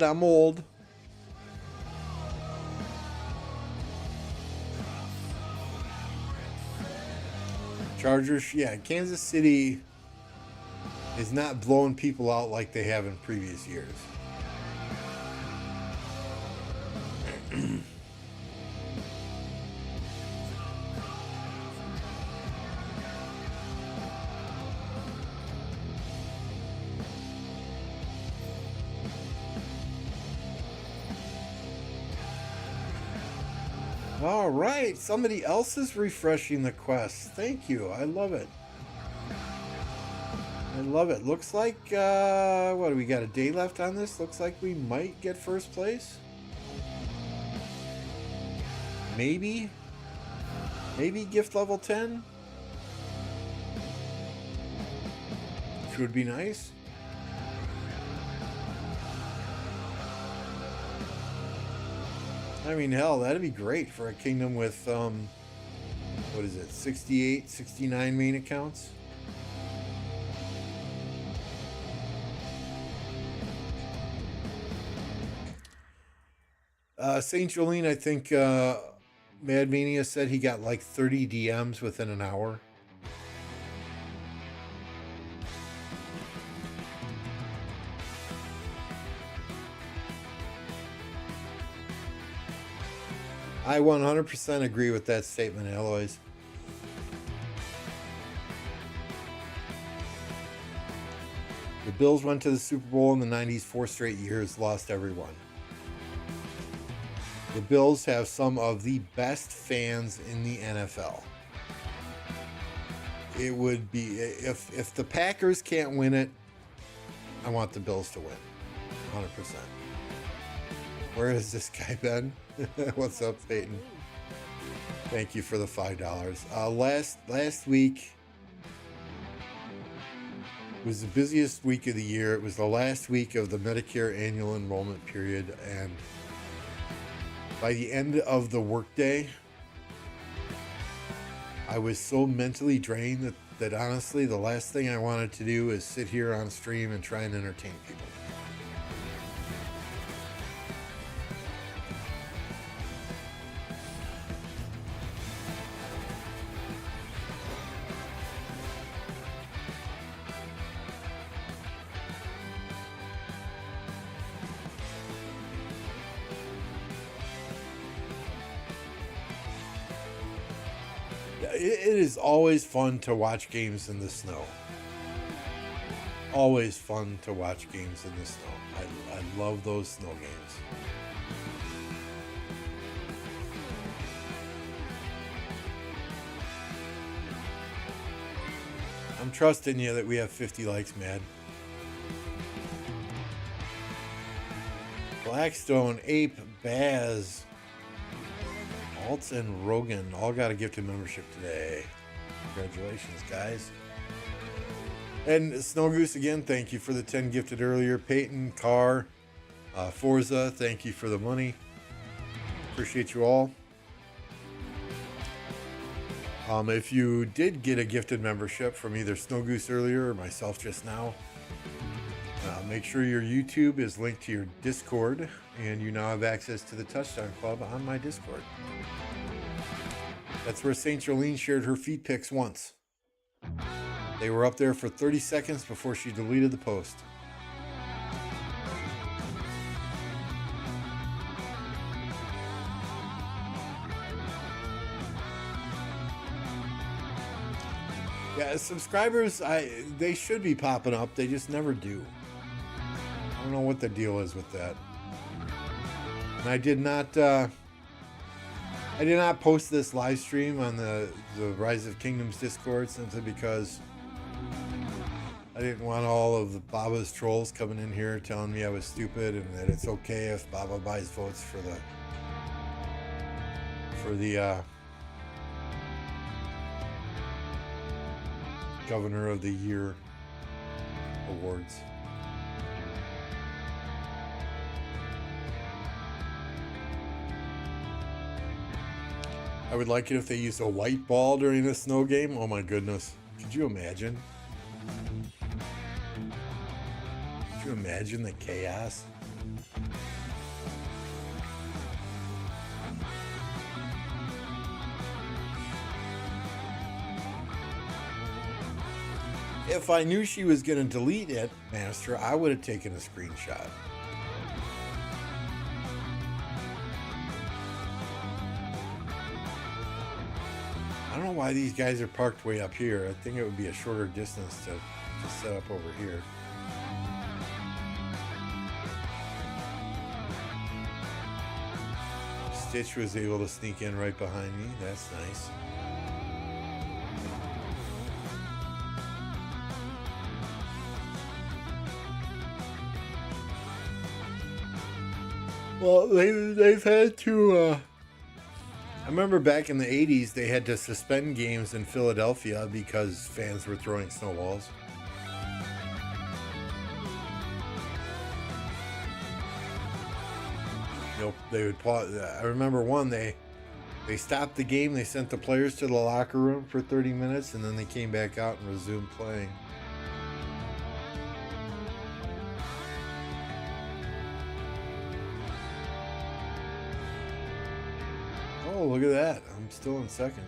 I'm old. Chargers, yeah, Kansas City is not blowing people out like they have in previous years. All right, somebody else is refreshing the quest. Thank you. I love it. I love it. Looks like, what do we got, a day left on this? Looks like we might get first place. Maybe gift level 10. Which would be nice. I mean, hell, that'd be great for a kingdom with, what is it, 68, 69 main accounts? St. Jolene, I think Mad Mania said he got like 30 DMs within an hour. I 100% agree with that statement, Eloise. The Bills went to the Super Bowl in the 90s 4 straight years, lost every one. The Bills have some of the best fans in the NFL. It would be, if the Packers can't win it, I want the Bills to win. 100%. Where has this guy been? What's up, Peyton? Thank you for the $5. Last week was the busiest week of the year. It was the last week of the Medicare annual enrollment period, and by the end of the workday, I was so mentally drained that honestly, the last thing I wanted to do is sit here on stream and try and entertain people. It is always fun to watch games in the snow. Always fun to watch games in the snow. I love those snow games. I'm trusting you that we have 50 likes, Mad. Blackstone, Ape, Baz, Altz, and Rogan all got a gifted membership today. Congratulations, guys. And Snow Goose, again, thank you for the 10 gifted earlier. Peyton, Carr, Forza, thank you for the money. Appreciate you all. If you did get a gifted membership from either Snow Goose earlier or myself just now, Make sure your YouTube is linked to your Discord, and you now have access to the Touchdown Club on my Discord. That's where St. Jolene shared her feet pics once. They were up there for 30 seconds before she deleted the post. Yeah, subscribers, they should be popping up. They just never do. I don't know what the deal is with that. And I did not post this live stream on the Rise of Kingdoms Discord simply because I didn't want all of the Baba's trolls coming in here telling me I was stupid and that it's okay if Baba buys votes for the Governor of the Year awards. I would like it if they used a white ball during a snow game. Oh my goodness. Could you imagine? Could you imagine the chaos? If I knew she was going to delete it, Master, I would have taken a screenshot. I don't know why these guys are parked way up here. I think it would be a shorter distance to set up over here. Stitch was able to sneak in right behind me. That's nice. Well, they've had to, I remember back in the 80s, they had to suspend games in Philadelphia because fans were throwing snowballs. You know, they would pause. I remember one, they stopped the game, they sent the players to the locker room for 30 minutes, and then they came back out and resumed playing. Oh, look at that. I'm still in second.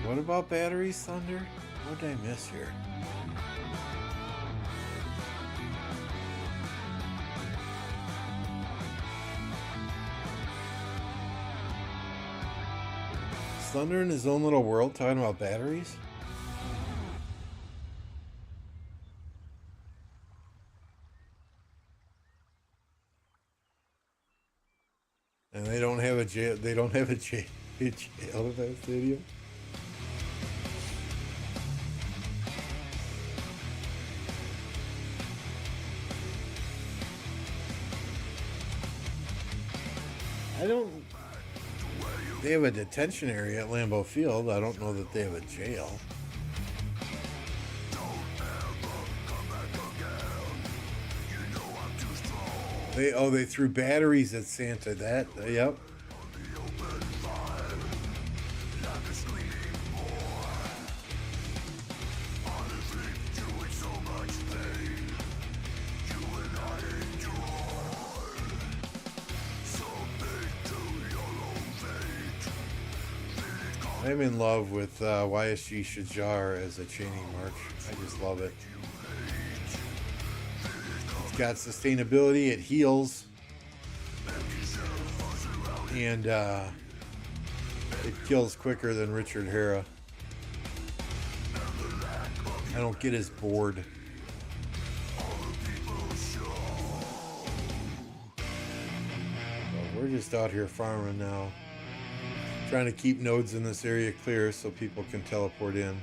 What about batteries, Thunder? What did I miss here? Thunder in his own little world talking about batteries? And they don't have a jail. They don't have a jail in that stadium. I don't. They have a detention area at Lambeau Field. I don't know that they have a jail. They threw batteries at Santa. Yep. I'm in love with YSG Shajar as a chaining march. I just love it. It's got sustainability, it heals, and it kills quicker than Richard Hera. I don't get as bored. But we're just out here farming now. Trying to keep nodes in this area clear so people can teleport in.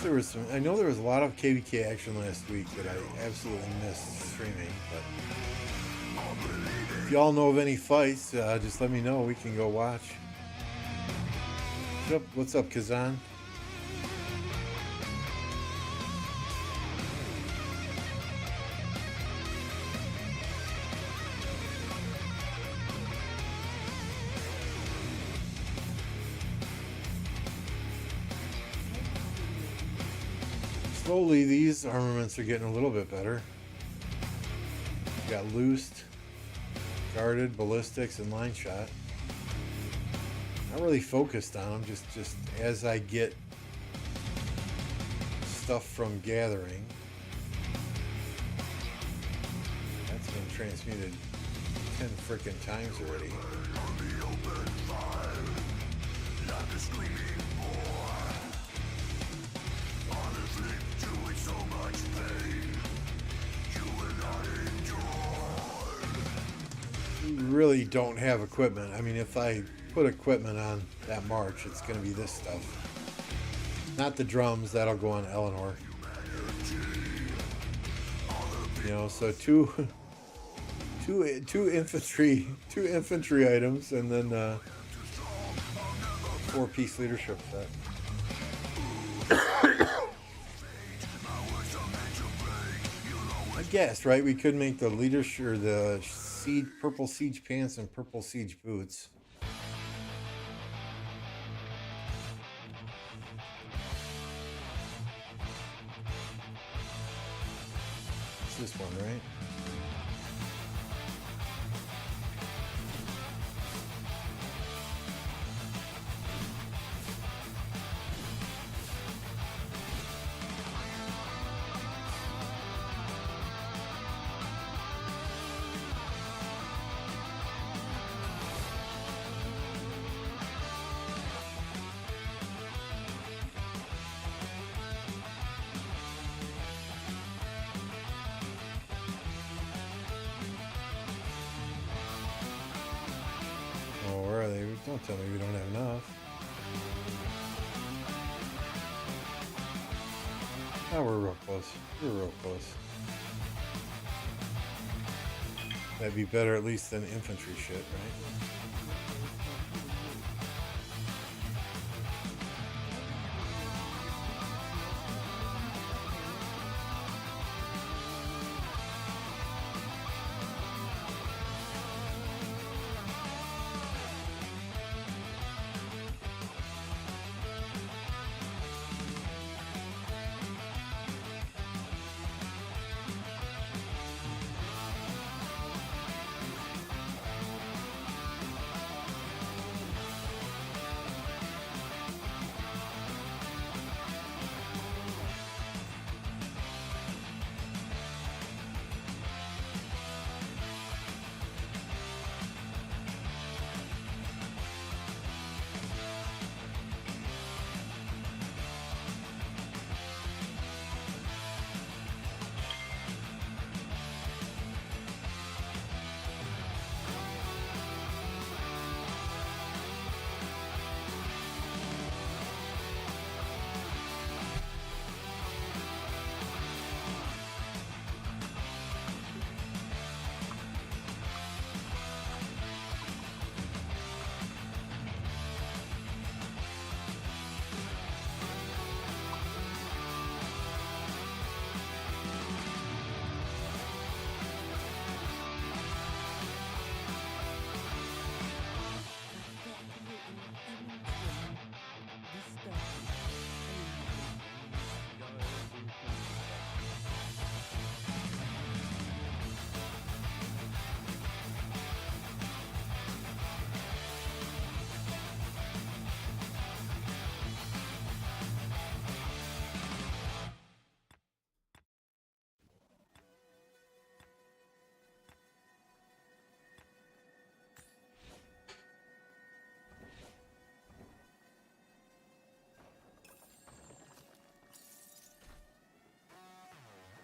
wish there was some. I know there was a lot of KVK action last week that I absolutely missed streaming. But if y'all know of any fights, just let me know. We can go watch. What's up, Kazan? Slowly, these armaments are getting a little bit better. Got loosed, guarded, ballistics, and line shot. Not really focused on them, just as I get stuff from gathering. That's been transmuted 10 frickin' times already. Really don't have equipment. I mean, if I put equipment on that march, it's going to be this stuff. Not the drums, that'll go on Eleanor. You know, so two infantry items, and then 4-piece leadership set. I guess, right? We could make the leadership or the purple siege pants and purple siege boots. It's this one, right? Don't tell me we don't have enough. Oh, we're real close. We're real close. That'd be better at least than infantry shit, right?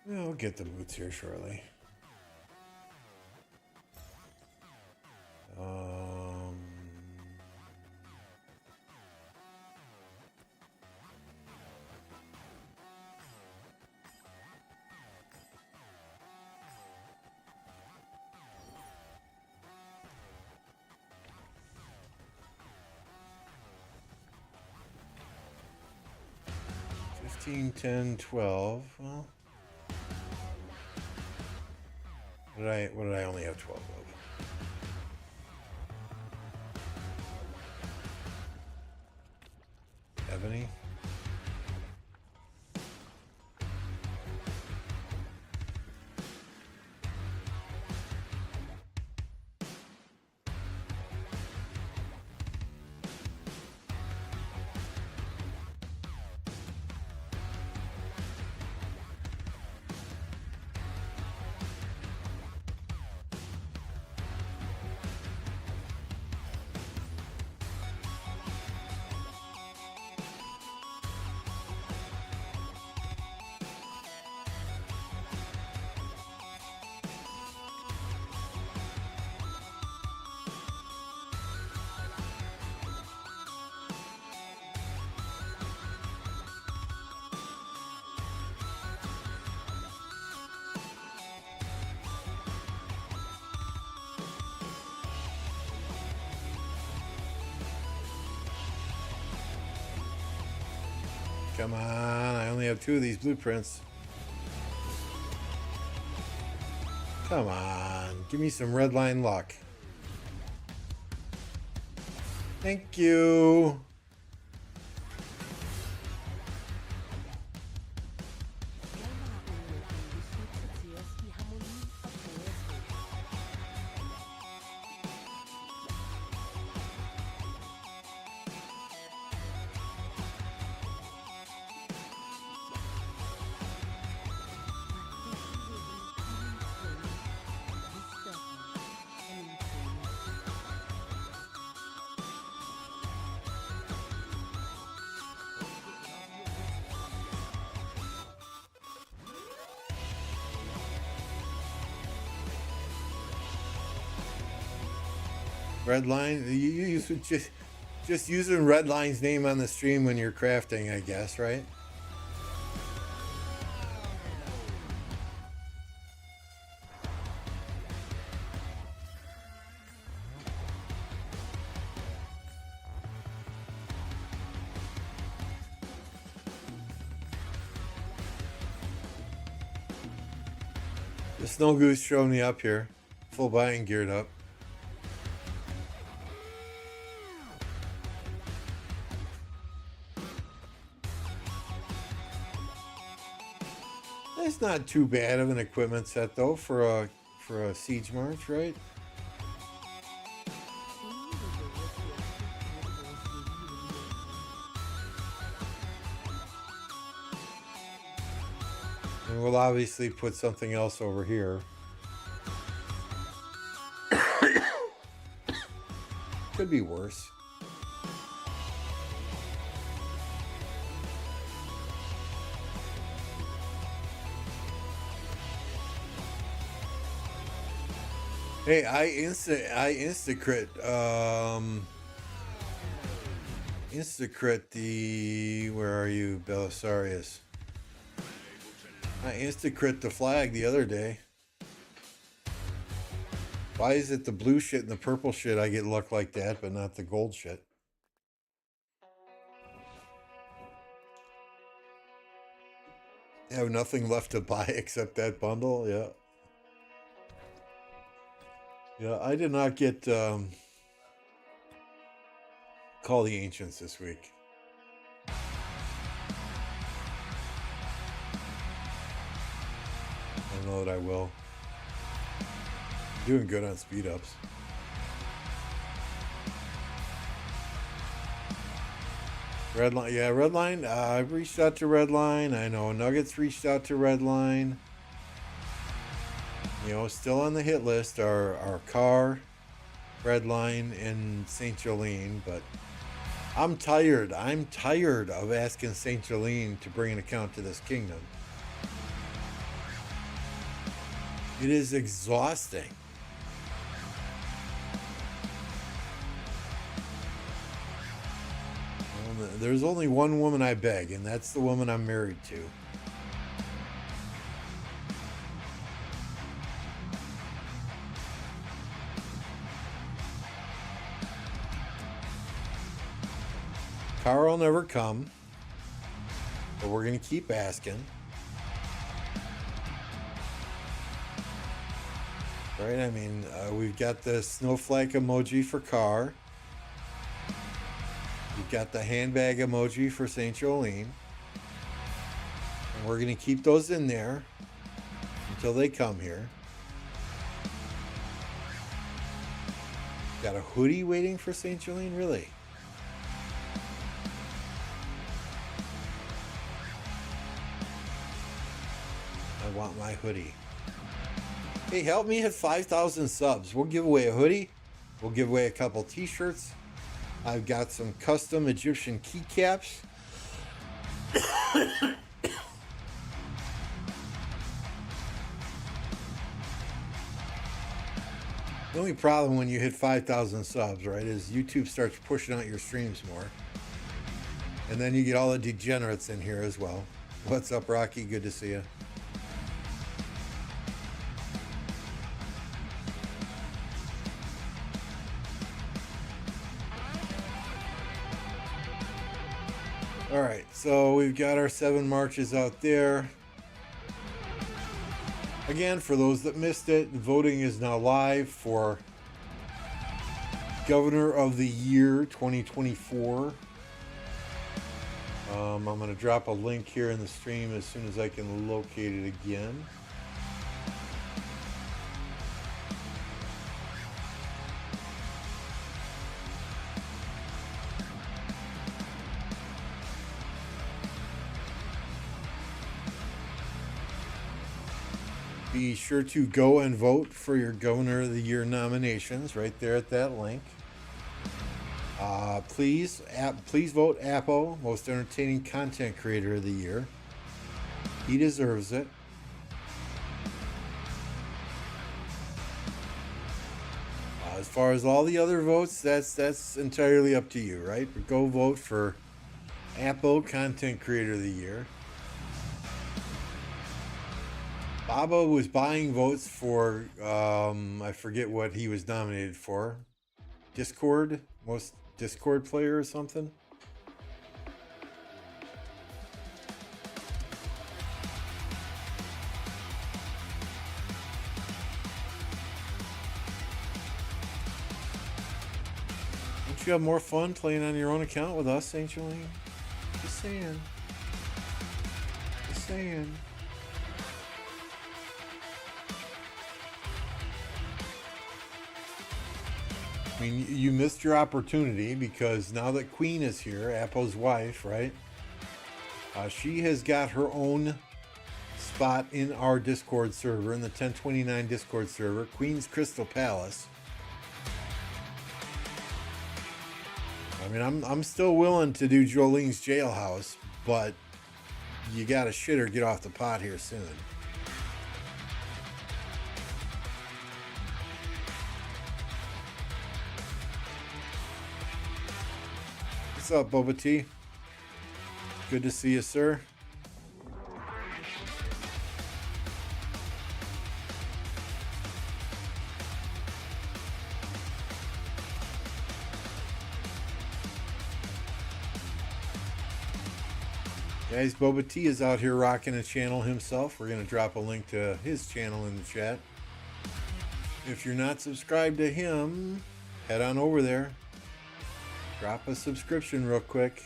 We'll get the boots here shortly. 15, 10, 12. Well, what did I only have 12 of? Ebony. Come on, I only have 2 of these blueprints. Come on, give me some red line luck. Thank you. Red line, you use just using red line's name on the stream when you're crafting, I guess, right? The snow goose showed me up here, full buying geared up. It's not too bad of an equipment set though for a siege march, right? And we'll obviously put something else over here. Could be worse. Hey, I insta-crit the, where are you, Belisarius? I insta-crit the flag the other day. Why is it the blue shit and the purple shit I get luck like that, but not the gold shit? I have nothing left to buy except that bundle, yeah. Yeah, I did not get Call the Ancients this week. I don't know that I will. I'm doing good on speed ups. Redline, yeah, Redline. I've reached out to Redline. I know Nuggets reached out to Redline. You know, still on the hit list are Carr, Redline, and St. Jolene, but I'm tired. I'm tired of asking St. Jolene to bring an account to this kingdom. It is exhausting. There's only one woman I beg, and that's the woman I'm married to. Carl never come. but we're going to keep asking. Right? I mean, we've got the snowflake emoji for car. We've got the handbag emoji for St. Jolene. And we're going to keep those in there until they come here. Got a hoodie waiting for St. Jolene? Really? I want my hoodie. Hey, help me hit 5,000 subs. We'll give away a hoodie. We'll give away a couple t-shirts. I've got some custom Egyptian keycaps. The only problem when you hit 5,000 subs, right, is YouTube starts pushing out your streams more. And then you get all the degenerates in here as well. What's up, Rocky? Good to see you. All right, so we've got our 7 marches out there. Again, for those that missed it, voting is now live for Governor of the Year 2024. I'm going to drop a link here in the stream as soon as I can locate it again. Be sure to go and vote for your Governor of the Year nominations right there at that link. Please vote Appo, Most Entertaining Content Creator of the Year. He deserves it. As far as all the other votes, that's entirely up to you, right? But go vote for Appo, Content Creator of the Year. Baba was buying votes for, I forget what he was nominated for. Discord? Most Discord player or something? Don't you have more fun playing on your own account with us, St. Jolene? Just saying. Just saying. I mean, you missed your opportunity because now that Queen is here, Appo's wife, right? She has got her own spot in our Discord server, in the 1029 Discord server, Queen's Crystal Palace. I mean, I'm still willing to do Jolene's Jailhouse, but you gotta shit or get off the pot here soon. What's up, Boba T? Good to see you, sir. Guys, Boba T is out here rocking a channel himself. We're going to drop a link to his channel in the chat. If you're not subscribed to him, head on over there. Drop a subscription real quick.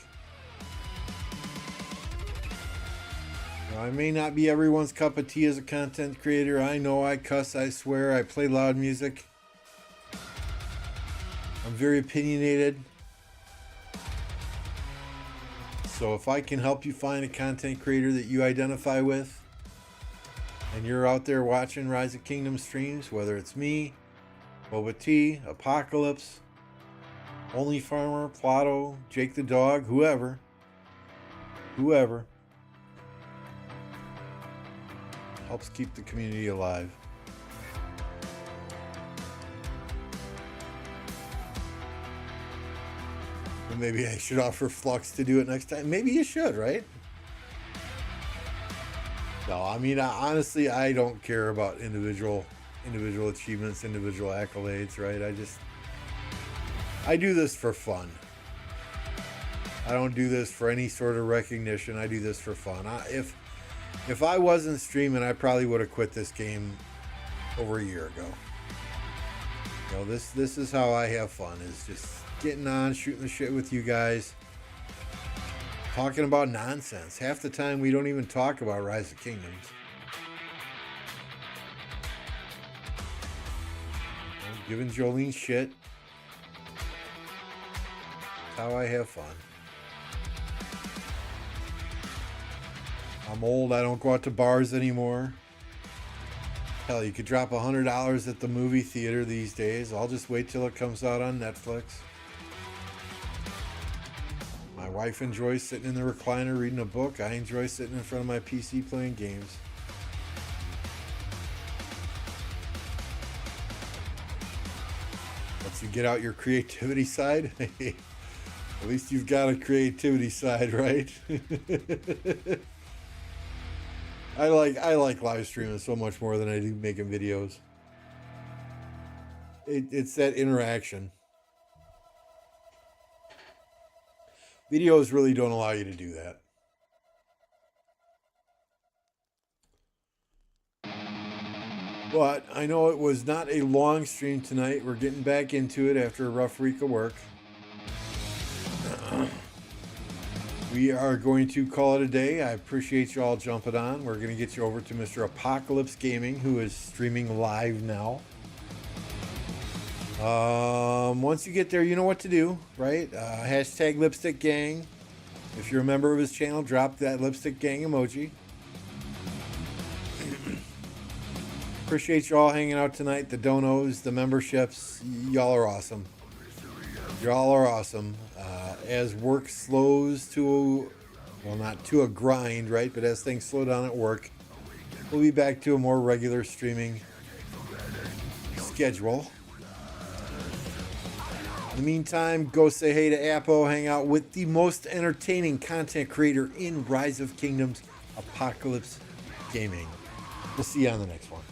Now, I may not be everyone's cup of tea as a content creator. I know I cuss, I swear, I play loud music. I'm very opinionated. So if I can help you find a content creator that you identify with, and you're out there watching Rise of Kingdom streams, whether it's me, Boba T, Apocalypse, Only Farmer, Plato, Jake the Dog, whoever, helps keep the community alive. And maybe I should offer Flux to do it next time. Maybe you should, right? No, I mean, honestly, I don't care about individual achievements, individual accolades, right? I do this for fun. I don't do this for any sort of recognition. I do this for fun. If I wasn't streaming, I probably would have quit this game over a year ago. You know, this is how I have fun, is just getting on, shooting the shit with you guys, talking about nonsense. Half the time we don't even talk about Rise of Kingdoms. You know, giving Jolene shit. That's how I have fun. I'm old, I don't go out to bars anymore. Hell, you could drop $100 at the movie theater these days. I'll just wait till it comes out on Netflix. My wife enjoys sitting in the recliner reading a book. I enjoy sitting in front of my PC playing games. Once you get out your creativity side, at least you've got a creativity side, right? I like live streaming so much more than I do making videos. It's that interaction. Videos really don't allow you to do that. But I know it was not a long stream tonight. We're getting back into it after a rough week of work. We are going to call it a day. I appreciate you all jumping on. We're going to get you over to Mr. Apocalypse Gaming, who is streaming live now. Once you get there, you know what to do, right? Hashtag Lipstick Gang. If you're a member of his channel, drop that Lipstick Gang emoji. Appreciate you all hanging out tonight. The donos, the memberships, y'all are awesome. Y'all are awesome. As work slows to, well, not to a grind, right? But as things slow down at work, we'll be back to a more regular streaming schedule. In the meantime, go say hey to Apo, hang out with the most entertaining content creator in Rise of Kingdoms, Apocalypse Gaming. We'll see you on the next one.